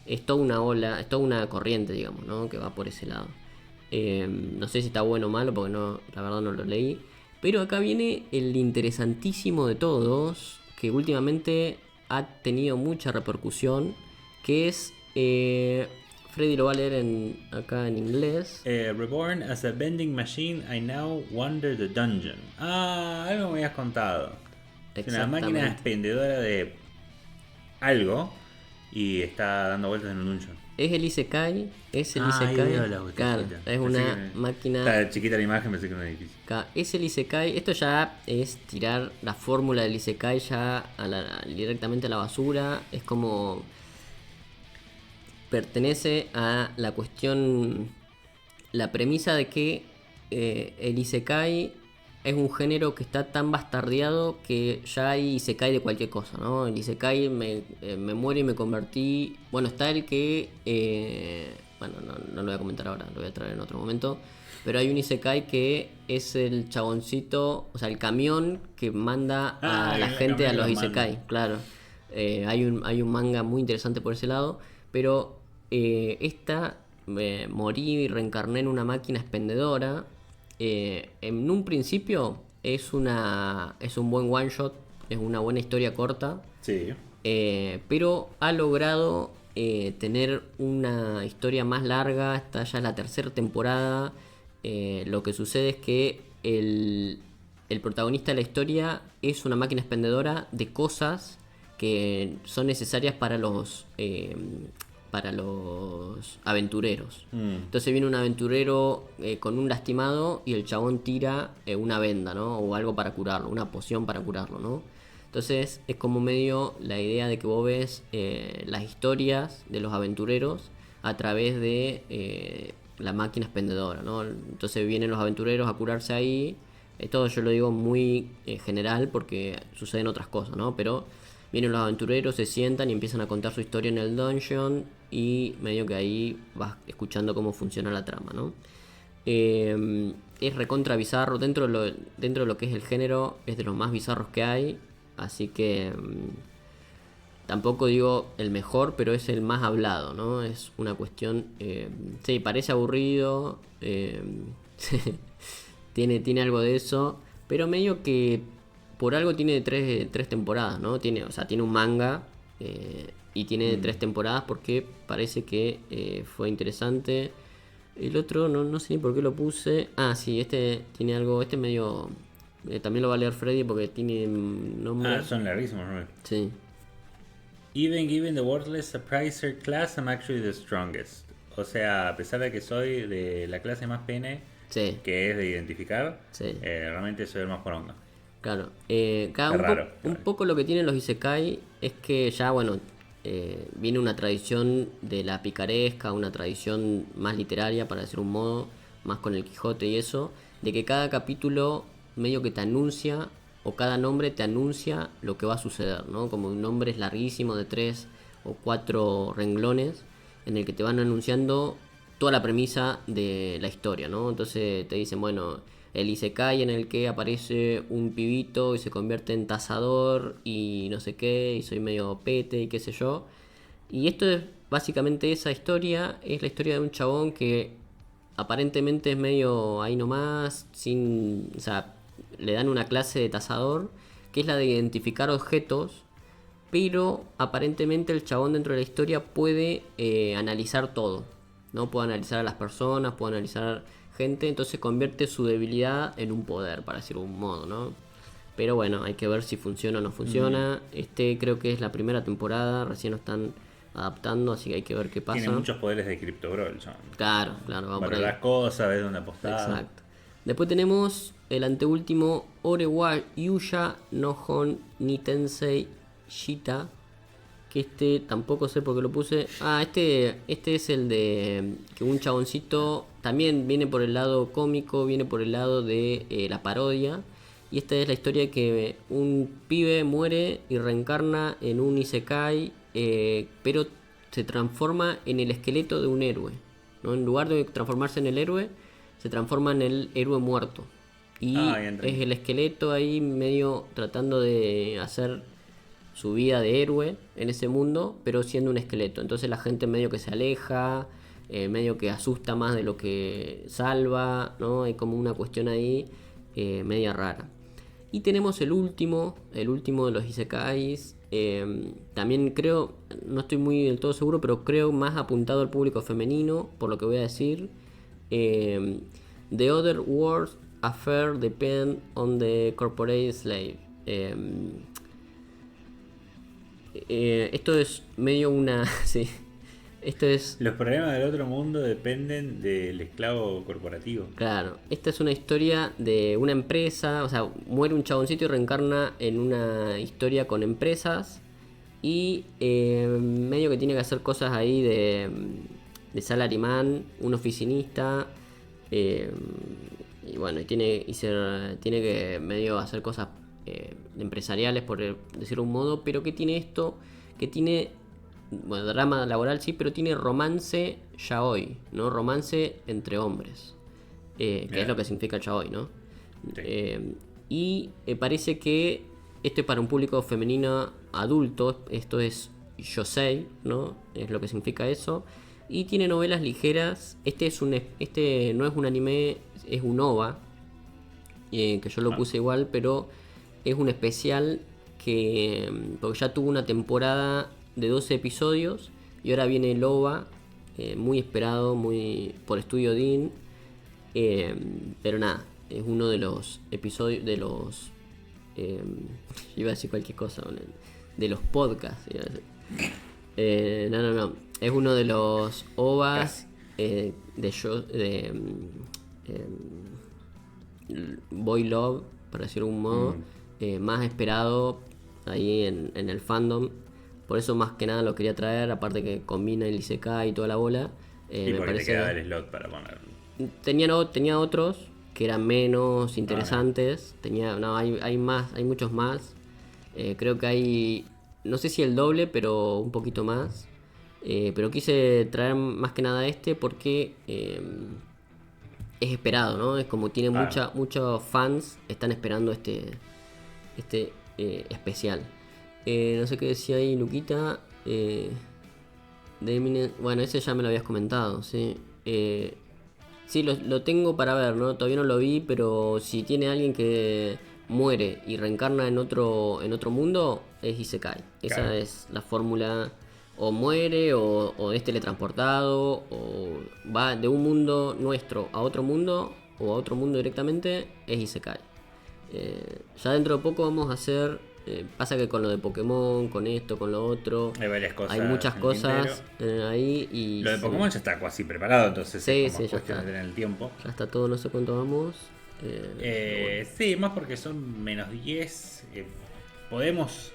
Es toda una ola, es toda una corriente, digamos, ¿no? Que va por ese lado. No sé si está bueno o malo, porque no, la verdad no lo leí. Pero acá viene el interesantísimo de todos, que últimamente ha tenido mucha repercusión, que es... Freddy lo va a leer acá en inglés. Reborn as a vending machine, I now wander the dungeon. Ah, algo me habías contado. Es una máquina expendedora de algo y está dando vueltas en un dungeon. Es el Isekai. Claro, es una máquina. Está chiquita la imagen, pensé que era difícil. Es el Isekai. Esto ya es tirar la fórmula del Isekai ya directamente a la basura. Es como. Pertenece a la cuestión. La premisa de que el Isekai es un género que está tan bastardeado que ya hay Isekai de cualquier cosa, ¿no? El Isekai me muero y me convertí. Bueno, está el que. Bueno, no lo voy a comentar ahora, lo voy a traer en otro momento. Pero hay un Isekai que es el chaboncito, o sea, el camión que manda a la gente a los Isekai, claro. Hay un manga muy interesante por ese lado, pero morí y reencarné en una máquina expendedora. En un principio es un buen one shot, es una buena historia corta. Sí. Pero ha logrado tener una historia más larga. Esta ya es la tercera temporada. Lo que sucede es que el protagonista de la historia es una máquina expendedora de cosas que son necesarias para los aventureros. Entonces viene un aventurero con un lastimado y el chabón tira una venda, ¿no? O algo para curarlo, una poción para curarlo, ¿no? Entonces es como medio la idea de que vos ves las historias de los aventureros a través de la máquina expendedora, ¿no? Entonces vienen los aventureros a curarse ahí. Esto yo lo digo muy general porque suceden otras cosas, ¿no? Pero vienen los aventureros, se sientan y empiezan a contar su historia en el dungeon y medio que ahí vas escuchando cómo funciona la trama, ¿no? Es recontra bizarro, dentro de lo que es el género, es de los más bizarros que hay, así que tampoco digo el mejor, pero es el más hablado, ¿no? Es una cuestión, sí, parece aburrido, tiene algo de eso, pero medio que por algo tiene tres temporadas, ¿no? Tiene un manga y tiene 3 temporadas porque parece que fue interesante. El otro no sé ni por qué lo puse. Ah, sí, este tiene algo, este medio... también lo va a leer Freddy porque tiene nombre. Ah, son larguísimos, ¿no? Sí. Even given the worthless appraiser class, I'm actually the strongest. O sea, a pesar de que soy de la clase más pene, Sí. que es de identificar, Sí. realmente soy el más poronga. Claro. Un Raro. poco lo que tienen los Isekai es que ya, bueno, viene una tradición de la picaresca, una tradición más literaria, para decir un modo, más con el Quijote y eso, de que cada capítulo medio que te anuncia, o cada nombre te anuncia lo que va a suceder, ¿no? Como un nombre es larguísimo de 3 o 4 renglones, en el que te van anunciando toda la premisa de la historia, ¿no? Entonces te dicen, bueno, el Isekai en el que aparece un pibito y se convierte en tazador y no sé qué, y soy medio pete y qué sé yo. Y esto es básicamente esa historia, es la historia de un chabón que aparentemente es medio ahí nomás, o sea, le dan una clase de tazador, que es la de identificar objetos, pero aparentemente el chabón dentro de la historia puede analizar todo, ¿no? Puede analizar a las personas, puede analizar gente, entonces convierte su debilidad en un poder, para decirlo de un modo, ¿no? Pero bueno, hay que ver si funciona o no funciona. Creo que es la primera temporada, recién lo están adaptando, así que hay que ver qué pasa. Tiene muchos poderes de Crypto Brawl, Claro, vamos por ahí. las cosas, ves dónde apostar. Exacto. Después tenemos el anteúltimo, Orewa Yuya no Hon ni Tensei Shita, que tampoco sé por qué lo puse. Este es el de que un chaboncito también viene por el lado cómico, viene por el lado de la parodia. Y esta es la historia de que un pibe muere y reencarna en un Isekai, pero se transforma en el esqueleto de un héroe. ¿no? En lugar de transformarse en el héroe, se transforma en el héroe muerto. Y es el esqueleto ahí medio tratando de hacer su vida de héroe en ese mundo, pero siendo un esqueleto. Entonces la gente medio que se aleja, medio que asusta más de lo que salva, ¿no? Hay como una cuestión ahí media rara. Y tenemos el último de los isekais. También creo, no estoy muy del todo seguro, pero creo más apuntado al público femenino, por lo que voy a decir. The other world's affair depend on the corporate slave. Esto es medio una... sí. Esto es... Los problemas del otro mundo dependen del esclavo corporativo. Claro, esta es una historia de una empresa, o sea, muere un chaboncito y reencarna en una historia con empresas y medio que tiene que hacer cosas ahí de salaryman, un oficinista, y bueno, tiene que medio hacer cosas empresariales, por decirlo de un modo, pero que tiene esto, que tiene... Bueno, drama laboral sí, pero tiene romance yaoi, ¿no? Romance entre hombres, que es lo que significa yaoi, ¿no? Sí. Y parece que esto es para un público femenino adulto, esto es yosei, ¿no? Es lo que significa eso. Y tiene novelas ligeras, este no es un anime, es un OVA, que yo lo puse igual, pero es un especial porque ya tuvo una temporada de 12 episodios y ahora viene el OVA, muy esperado, muy por Estudio Dean, pero nada, es uno de los episodios de los iba a decir cualquier cosa, de los podcasts, iba a decir. No, es uno de los OVAs de Boy Love, por decirlo de un modo, más esperado ahí en el fandom. Por eso más que nada lo quería traer, aparte que combina el isekai y toda la bola. Y me porque parece, te quedaba el slot para poner. Tenía otros que eran menos interesantes. Hay muchos más. Creo que hay, no sé si el doble, pero un poquito más. Pero quise traer más que nada porque es esperado, ¿no? Es como tiene muchos fans están esperando este especial. No sé qué decía ahí Luquita. Bueno, ese ya me lo habías comentado, ¿sí? Sí, lo tengo para ver, ¿no? Todavía no lo vi, pero si tiene alguien que muere y reencarna en otro mundo, es Isekai. Esa es la fórmula. O muere, o es teletransportado, o va de un mundo nuestro a otro mundo, o a otro mundo directamente, es Isekai. Ya dentro de poco vamos a hacer... pasa que con lo de Pokémon, con esto, con lo otro, hay varias cosas, hay muchas cosas ahí y... Lo de Pokémon ya está casi preparado, entonces es como cuestión de tener el tiempo. Ya está todo, no sé cuánto vamos. Sí, más porque son menos 10. Podemos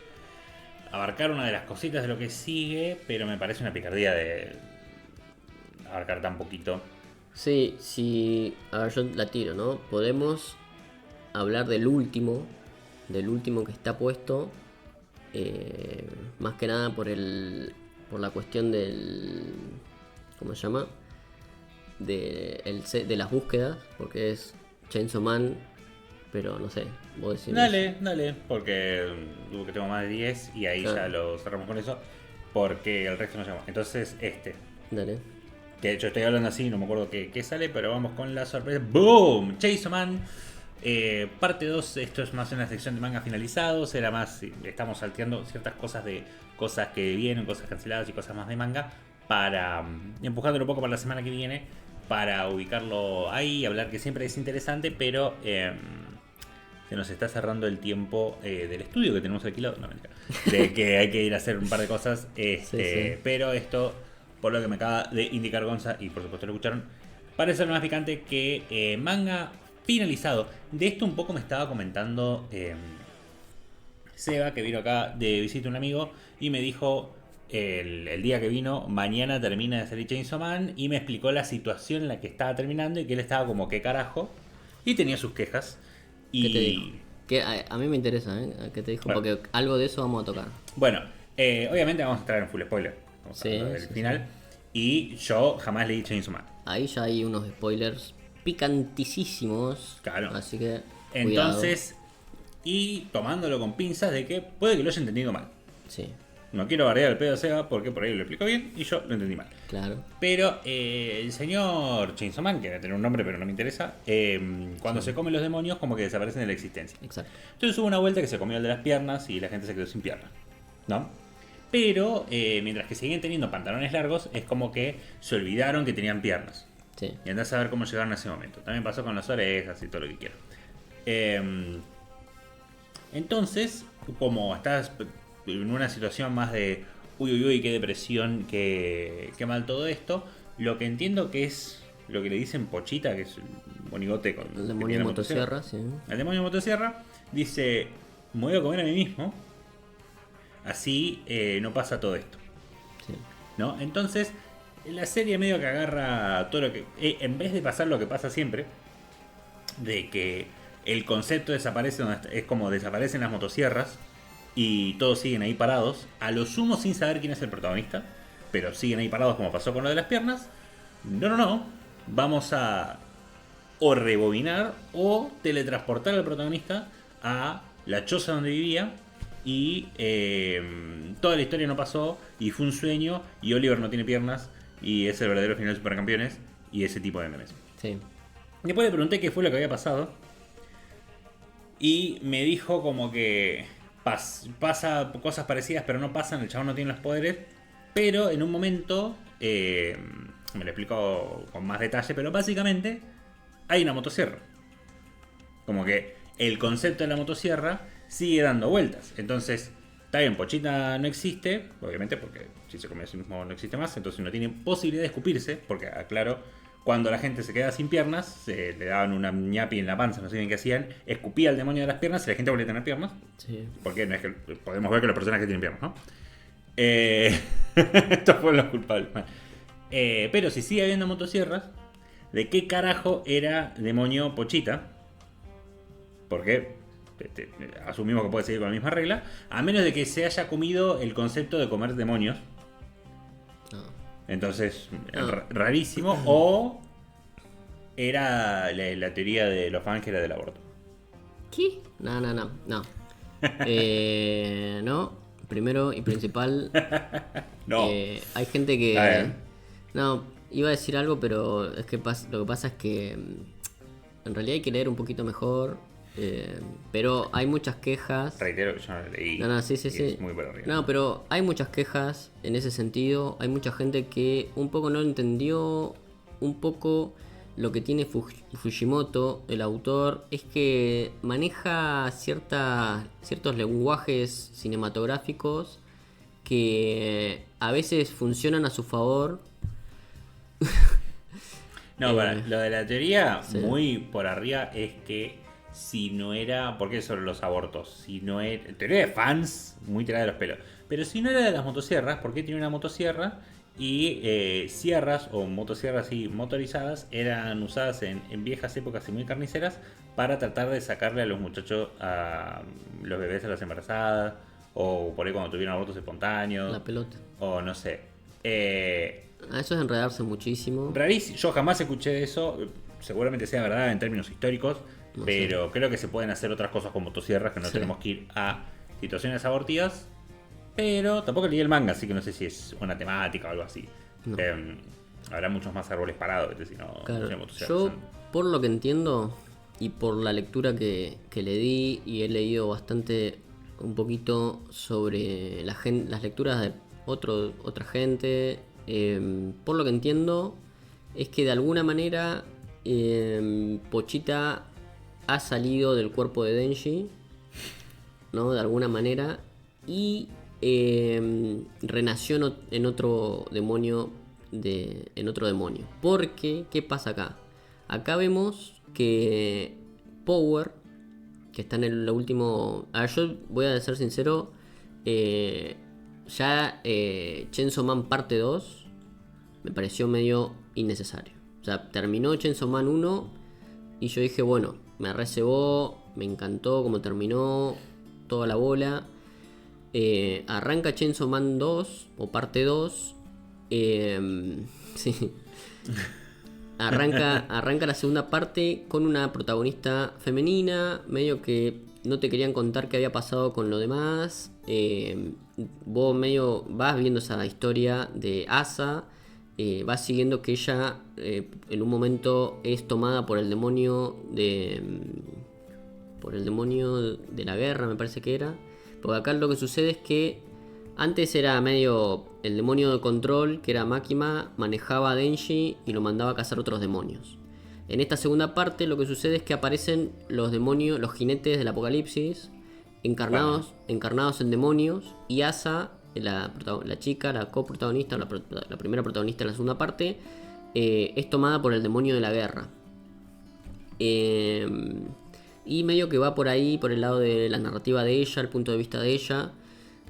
abarcar una de las cositas de lo que sigue, pero me parece una picardía de abarcar tan poquito. Sí, a ver, yo la tiro, ¿no? Podemos hablar del último que está puesto, más que nada por la cuestión del, ¿cómo se llama? De las búsquedas, porque es Chainsaw Man, pero no sé, vos decís. Dale, porque tengo más de 10 y ahí ya lo cerramos con eso, porque el resto no llamó. Entonces Dale. Que yo estoy hablando así, no me acuerdo qué sale, pero vamos con la sorpresa. ¡Boom! Chainsaw Man. Parte 2, esto es más una sección de manga finalizados, era más, estamos salteando ciertas cosas de cosas que vienen, cosas canceladas y cosas más de manga, para empujándolo un poco para la semana que viene, para ubicarlo ahí, hablar que siempre es interesante, pero se nos está cerrando el tiempo del estudio que tenemos alquilado, no, mentira, de que hay que ir a hacer un par de cosas, sí. Pero esto, por lo que me acaba de indicar Gonza, y por supuesto lo escucharon, parece ser más picante que manga finalizado. De esto un poco me estaba comentando Seba, que vino acá de visita un amigo y me dijo el día que vino, mañana termina de salir Chainsaw Man, y me explicó la situación en la que estaba terminando y que él estaba como qué carajo y tenía sus quejas. Y ¿qué te dijo? Que a mí me interesa, ¿qué te dijo? Bueno, porque algo de eso vamos a tocar. Bueno, obviamente vamos a entrar en full spoiler. Vamos a hablar del final. Y yo jamás leí Chainsaw Man. ahí ya hay unos spoilers picantísimos. Claro. Así que. Entonces, y tomándolo con pinzas de que puede que lo haya entendido mal. Sí, No quiero bardear el pedo a Sega porque por ahí lo explicó bien y yo lo entendí mal. claro. Pero el señor Chainsaw Man, que debe tener un nombre pero no me interesa, cuando se comen los demonios como que desaparecen de la existencia. Exacto. Entonces hubo una vuelta que se comió el de las piernas y la gente se quedó sin piernas, ¿no? Pero mientras que seguían teniendo pantalones largos, es como que se olvidaron que tenían piernas. Sí. Y andás a ver cómo llegaron a ese momento. También pasó con las orejas y todo lo que quieras. Entonces, como estás en una situación más de uy, uy, uy, qué depresión, qué mal todo esto, lo que entiendo que es lo que le dicen Pochita, que es el monigote con El demonio de motosierra, sí. El demonio de motosierra dice: me voy a comer a mí mismo, así no pasa todo esto. Sí. ¿No? Entonces, la serie medio que agarra todo lo que. En vez de pasar lo que pasa siempre, de que el concepto desaparece, es como desaparecen las motosierras y todos siguen ahí parados, a lo sumo sin saber quién es el protagonista, pero siguen ahí parados como pasó con lo de las piernas. No. Vamos a o rebobinar o teletransportar al protagonista a la choza donde vivía y toda la historia no pasó y fue un sueño y Oliver no tiene piernas y es el verdadero final de Supercampeones y ese tipo de memes. Sí. Después le pregunté qué fue lo que había pasado y me dijo como que pasa cosas parecidas pero no pasan, el chabón no tiene los poderes, pero en un momento, me lo explicó con más detalle, pero básicamente hay una motosierra. Como que el concepto de la motosierra sigue dando vueltas. Entonces, está bien, Pochita no existe, obviamente, porque si se come a sí mismo no existe más, entonces no tiene posibilidad de escupirse, porque aclaro, cuando la gente se queda sin piernas, se le daban una ñapi en la panza, no sé bien qué hacían, escupía al demonio de las piernas y la gente volvía a tener piernas. Sí. Porque no es que podemos ver que los personajes tienen piernas, ¿no? Estos fueron los culpables. Pero si sigue habiendo motosierras, ¿de qué carajo era demonio Pochita? Porque asumimos que puede seguir con la misma regla, a menos de que se haya comido el concepto de comer demonios. No. Entonces, rarísimo. O era la teoría de los fans que era del aborto. ¿Qué? No. No. Primero y principal. No. Hay gente que. A ver. No, iba a decir algo, pero es que lo que pasa es que en realidad hay que leer un poquito mejor. Pero hay muchas quejas. Reitero que yo no lo leí. No, sí. Es muy por arriba. No, pero hay muchas quejas en ese sentido. Hay mucha gente que un poco no entendió un poco lo que tiene Fujimoto, el autor, es que maneja ciertos lenguajes cinematográficos que a veces funcionan a su favor. No, para, lo de la teoría, sí. muy por arriba, es que si no era. ¿Por qué sobre los abortos? Si no era. Teoría de fans, muy tirada de los pelos. Pero si no era de las motosierras, ¿por qué tiene una motosierra? Y sierras o motosierras así motorizadas eran usadas en viejas épocas y muy carniceras para tratar de sacarle a los muchachos, a los bebés a las embarazadas, o por ahí cuando tuvieron abortos espontáneos. La pelota. O no sé. Eso es enredarse muchísimo. Rarísimo, yo jamás escuché eso, seguramente sea verdad en términos históricos, No pero sé. creo que se pueden hacer otras cosas con motosierras, que no Sí. tenemos que ir a situaciones abortivas, pero tampoco leí el manga, así que no sé si es una temática o algo así. No. Habrá muchos más árboles parados, si no, Claro, no sé, motosierras. yo por lo que entiendo y por la lectura que le di, y he leído bastante un poquito sobre las lecturas de otra gente, por lo que entiendo es que de alguna manera Pochita ha salido del cuerpo de Denji, ¿no? De alguna manera, y renació en otro demonio. En otro demonio. Porque, ¿qué pasa acá? Acá vemos que Power, que está en el último. A ver, yo voy a ser sincero. Chainsaw Man parte 2 me pareció medio innecesario. O sea, terminó Chainsaw Man 1 y yo dije, bueno, me recebó, me encantó como terminó, toda la bola. Arranca Chainsaw Man 2 o parte 2. Sí. arranca la segunda parte con una protagonista femenina, medio que no te querían contar qué había pasado con lo demás. Vos medio vas viendo esa historia de Asa, vas siguiendo que ella en un momento es tomada por el demonio de la guerra, me parece que era. Porque acá lo que sucede es que antes era medio el demonio de control, que era Makima, manejaba a Denji y lo mandaba a cazar otros demonios. En esta segunda parte lo que sucede es que aparecen los demonios, los jinetes del apocalipsis, encarnados en demonios, y Asa, la chica, la coprotagonista, la primera protagonista de la segunda parte, es tomada por el demonio de la guerra. Y medio que va por ahí, por el lado de la narrativa de ella, el punto de vista de ella.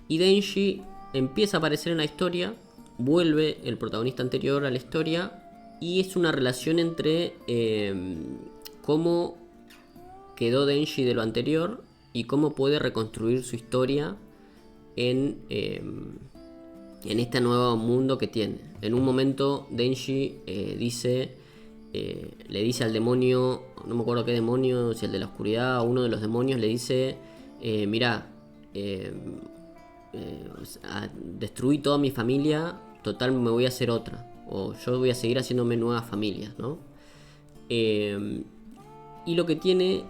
Y Denji empieza a aparecer en la historia, vuelve el protagonista anterior a la historia, y es una relación entre cómo quedó Denji de lo anterior y cómo puede reconstruir su historia en este nuevo mundo que tiene. En un momento Denji le dice al demonio, no me acuerdo qué demonio, si el de la oscuridad o uno de los demonios, le dice, mirá, destruí toda mi familia, total me voy a hacer otra, o yo voy a seguir haciéndome nuevas familias, ¿no? Y lo que tiene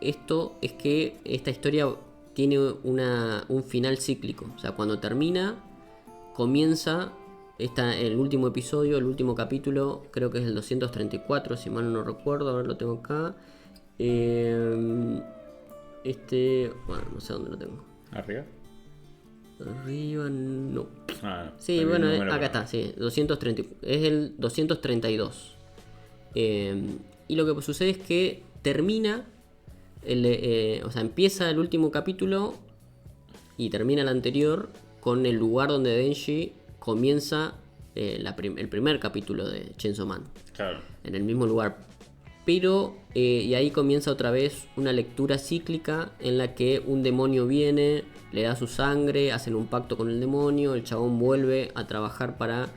esto es que esta historia tiene un final cíclico, o sea, cuando termina, comienza el último episodio, el último capítulo, creo que es el 234, si mal no recuerdo, a ver, lo tengo acá. Bueno, no sé dónde lo tengo. ¿Arriba? Arriba no. Sí, bueno, acá está, sí, 230, es el 232. Y lo que sucede es que termina, o sea, empieza el último capítulo y termina el anterior con el lugar donde Denji comienza el primer capítulo de Chainsaw Man. Claro. En el mismo lugar. Pero, y ahí comienza otra vez una lectura cíclica en la que un demonio viene, le da su sangre, hacen un pacto con el demonio, el chabón vuelve a trabajar para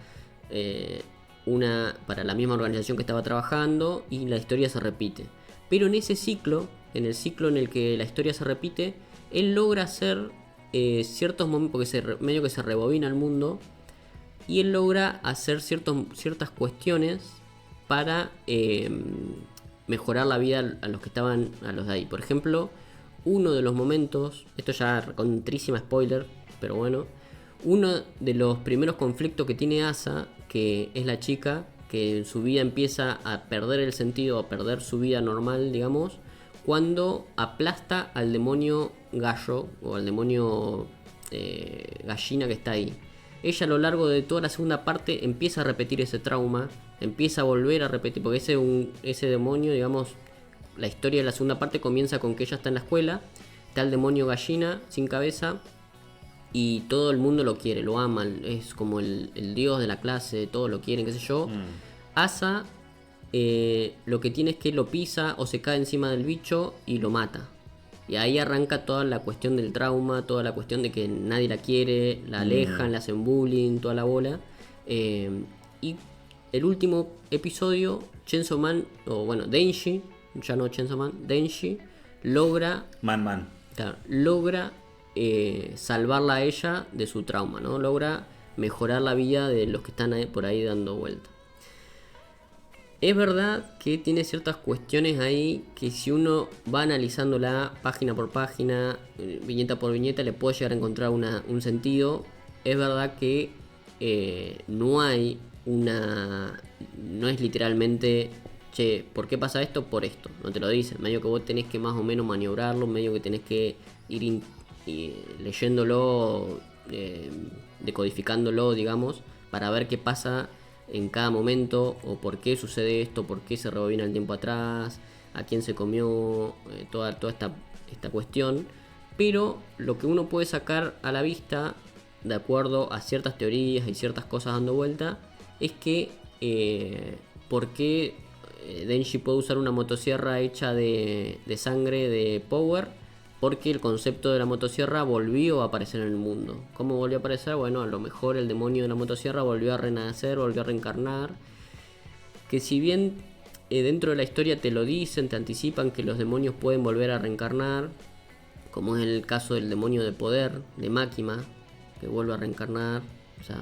la misma organización que estaba trabajando y la historia se repite. Pero en ese ciclo, en el ciclo en el que la historia se repite, él logra hacer ciertos momentos, porque medio que se rebobina el mundo, y él logra hacer ciertas cuestiones para mejorar la vida a los que estaban, a los de ahí. Por ejemplo, uno de los momentos, esto ya con trísima spoiler, pero bueno, uno de los primeros conflictos que tiene Asa, que es la chica que en su vida empieza a perder el sentido, a perder su vida normal, digamos, cuando aplasta al demonio gallo o al demonio gallina que está ahí. Ella a lo largo de toda la segunda parte empieza a repetir ese trauma, empieza a volver a repetir, porque ese demonio, digamos, la historia de la segunda parte comienza con que ella está en la escuela, está el demonio gallina sin cabeza y todo el mundo lo quiere, lo ama, es como el dios de la clase, todos lo quieren, qué sé yo. Asa lo que tiene es que lo pisa o se cae encima del bicho y lo mata. Y ahí arranca toda la cuestión del trauma, toda la cuestión de que nadie la quiere, la alejan, le hacen bullying, toda la bola. Y el último episodio, Chainsaw Man, o bueno, Denji, ya no Chainsaw Man, Denji logra logra salvarla a ella de su trauma, ¿no? Logra mejorar la vida de los que están por ahí dando vuelta. Es verdad que tiene ciertas cuestiones ahí que si uno va analizándola página por página, viñeta por viñeta, le puede llegar a encontrar un sentido. Es verdad que no es literalmente, che, ¿por qué pasa esto? Por esto. No te lo dicen. Medio que vos tenés que más o menos maniobrarlo, medio que tenés que ir leyéndolo, decodificándolo, digamos, para ver qué pasa en cada momento, o por qué sucede esto, por qué se rebobina el tiempo atrás, a quién se comió, toda esta cuestión. Pero lo que uno puede sacar a la vista, de acuerdo a ciertas teorías y ciertas cosas dando vuelta, es que por qué Denji puede usar una motosierra hecha de sangre de Power, porque el concepto de la motosierra volvió a aparecer en el mundo. ¿Cómo volvió a aparecer? Bueno, a lo mejor el demonio de la motosierra volvió a renacer, volvió a reencarnar. que si bien dentro de la historia te lo dicen, te anticipan que los demonios pueden volver a reencarnar, como es el caso del demonio de poder, de Máquina, que vuelve a reencarnar, o sea,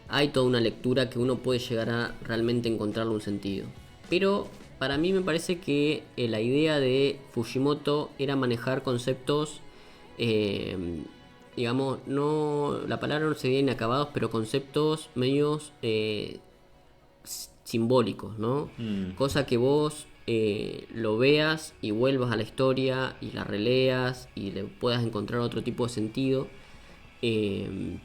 hay toda una lectura que uno puede llegar a realmente encontrarle un sentido. Pero para mí me parece que la idea de Fujimoto era manejar conceptos, digamos, no, la palabra no sería inacabados, pero conceptos medios simbólicos, ¿no? Cosa que vos lo veas y vuelvas a la historia y la releas y le puedas encontrar otro tipo de sentido,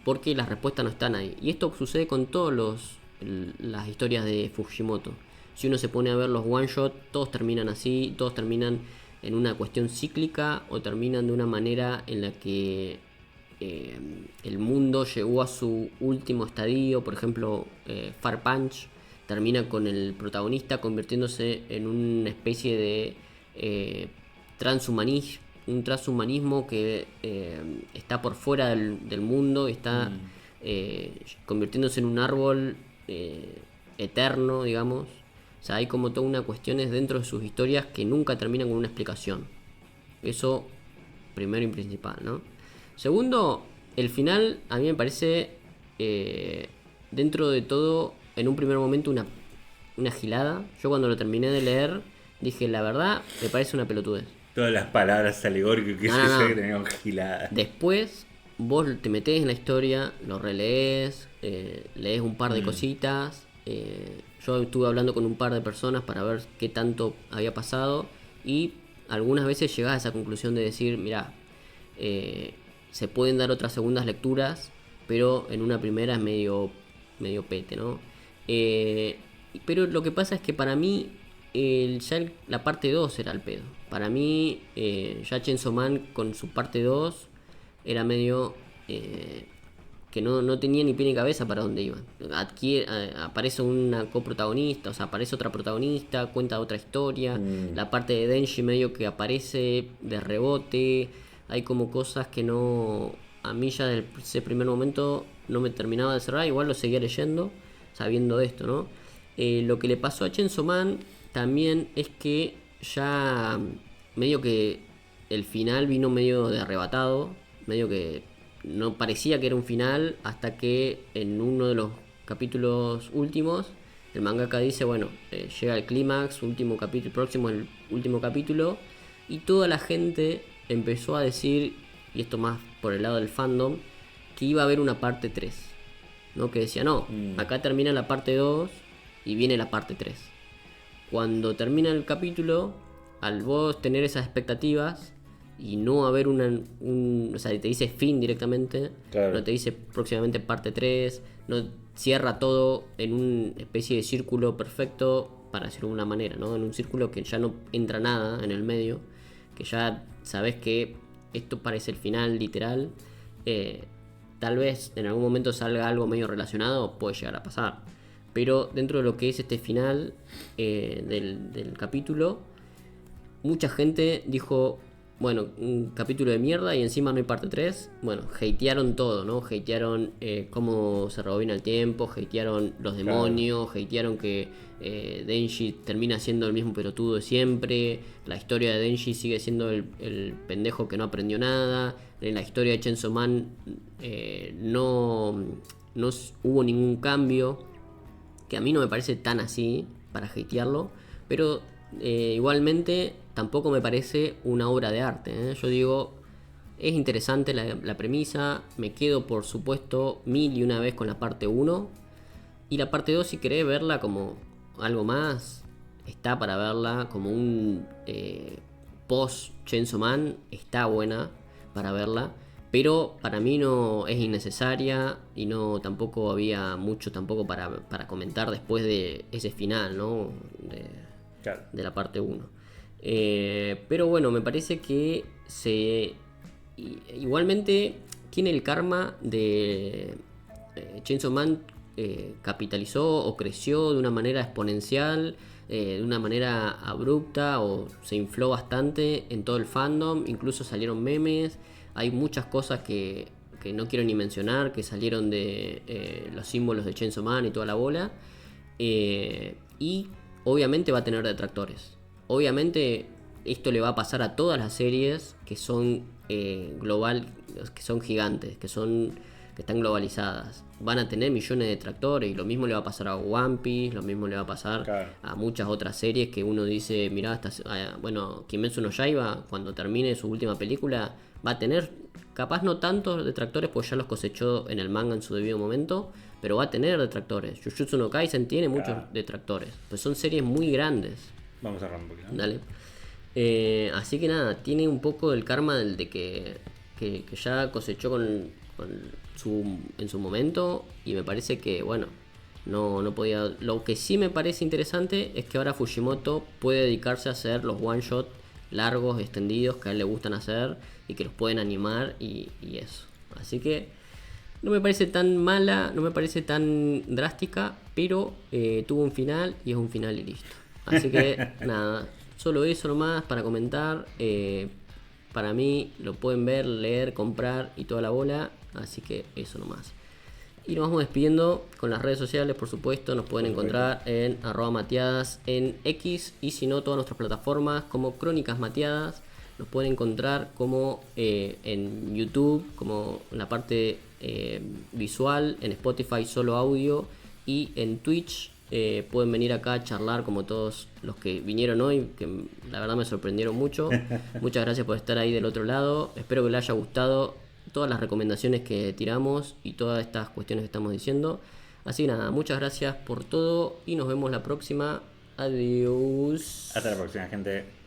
porque las respuestas no están ahí. Y esto sucede con todas las historias de Fujimoto. Si uno se pone a ver los one shot, todos terminan así, todos terminan en una cuestión cíclica o terminan de una manera en la que el mundo llegó a su último estadio. Por ejemplo, Far Punch termina con el protagonista convirtiéndose en una especie de un transhumanismo que está por fuera del mundo y está convirtiéndose en un árbol eterno, digamos. O sea, hay como toda una cuestiones dentro de sus historias que nunca terminan con una explicación. Eso primero y principal, ¿no? Segundo, el final a mí me parece, dentro de todo, en un primer momento una gilada. Yo cuando lo terminé de leer dije, la verdad, me parece una pelotudez. Todas las palabras alegóricas que No. que teníamos giladas. Después vos te metés en la historia, lo relees, lees un par de cositas. Yo estuve hablando con un par de personas para ver qué tanto había pasado y algunas veces llegás a esa conclusión de decir, mirá, se pueden dar otras segundas lecturas, pero en una primera es medio pete, ¿no? Pero lo que pasa es que para mí la parte 2 era el pedo. Para mí ya Chainsaw Man con su parte 2 era medio que no tenía ni pie ni cabeza para dónde iban. Aparece una coprotagonista, o sea, aparece otra protagonista, cuenta otra historia. La parte de Denji medio que aparece de rebote. Hay como cosas que no, a mí ya desde ese primer momento no me terminaba de cerrar. Igual lo seguía leyendo sabiendo esto, ¿no? Lo que le pasó a Chainsaw Man también es que ya medio que el final vino medio de arrebatado, medio que no parecía que era un final hasta que en uno de los capítulos últimos el mangaka dice, bueno, llega el clímax, último capítulo, próximo el último capítulo, y toda la gente empezó a decir, y esto más por el lado del fandom, que iba a haber una parte 3, ¿no? Que decía, no, acá termina la parte 2 y viene la parte 3. Cuando termina el capítulo, al vos tener esas expectativas y no haber o sea, te dice fin directamente, claro. No te dice próximamente parte 3, no cierra todo en una especie de círculo perfecto, para decirlo de una manera, ¿no? En un círculo que ya no entra nada en el medio, que ya sabes que esto parece el final literal. Tal vez en algún momento salga algo medio relacionado, puede llegar a pasar. Pero dentro de lo que es este final del capítulo, mucha gente dijo, bueno, un capítulo de mierda y encima no hay parte 3. Bueno, hatearon todo, ¿no? Hatearon cómo se rebobina el tiempo, hatearon los demonios, claro. Hatearon que Denji termina siendo el mismo pelotudo de siempre. La historia de Denji sigue siendo el pendejo que no aprendió nada. En la historia de Chainsaw Man no hubo ningún cambio, que a mí no me parece tan así para hatearlo, pero igualmente tampoco me parece una obra de arte, ¿eh? Yo digo, es interesante la premisa, me quedo por supuesto 1001 vez con la parte 1, y la parte 2 si querés verla como algo más, está para verla como un post Chainsaw Man, está buena para verla, pero para mí no es innecesaria y no tampoco había mucho tampoco para comentar después de ese final, ¿no? De la parte 1. Pero bueno, me parece que igualmente tiene el karma de Chainsaw Man, capitalizó o creció de una manera exponencial, de una manera abrupta, o se infló bastante en todo el fandom, incluso salieron memes. Hay muchas cosas que no quiero ni mencionar, que salieron de los símbolos de Chainsaw Man y toda la bola. Y obviamente va a tener detractores. Obviamente esto le va a pasar a todas las series que son global, que son gigantes, que están globalizadas. Van a tener millones de detractores y lo mismo le va a pasar a One Piece, lo mismo le va a pasar a muchas otras series que uno dice, mirá, bueno, Kimetsu no Yaiba, cuando termine su última película, va a tener, capaz no tantos detractores, pues ya los cosechó en el manga en su debido momento, pero va a tener detractores. Jujutsu no Kaisen tiene muchos detractores, pues son series muy grandes. Vamos a cerrar un poquito. Dale. Así que nada, tiene un poco del karma del de que ya cosechó en su momento, y me parece que, bueno, no podía. Lo que sí me parece interesante es que ahora Fujimoto puede dedicarse a hacer los one shot largos, extendidos, que a él le gustan hacer y que los pueden animar y eso. Así que no me parece tan mala, no me parece tan drástica, pero tuvo un final y es un final y listo. Así que nada, solo eso nomás para comentar. Para mí lo pueden ver, leer, comprar y toda la bola. Así que eso nomás. Y nos vamos despidiendo con las redes sociales, por supuesto. Nos pueden encontrar en @mateadas en X, y si no, todas nuestras plataformas como Crónicas Mateadas. Nos pueden encontrar como en YouTube, como en la parte visual, en Spotify solo audio, y en Twitch. Pueden venir acá a charlar como todos los que vinieron hoy, que la verdad me sorprendieron mucho. Muchas gracias por estar ahí del otro lado. Espero que les haya gustado todas las recomendaciones que tiramos y todas estas cuestiones que estamos diciendo. Así que nada, muchas gracias por todo y nos vemos la próxima. Adiós. Hasta la próxima, gente.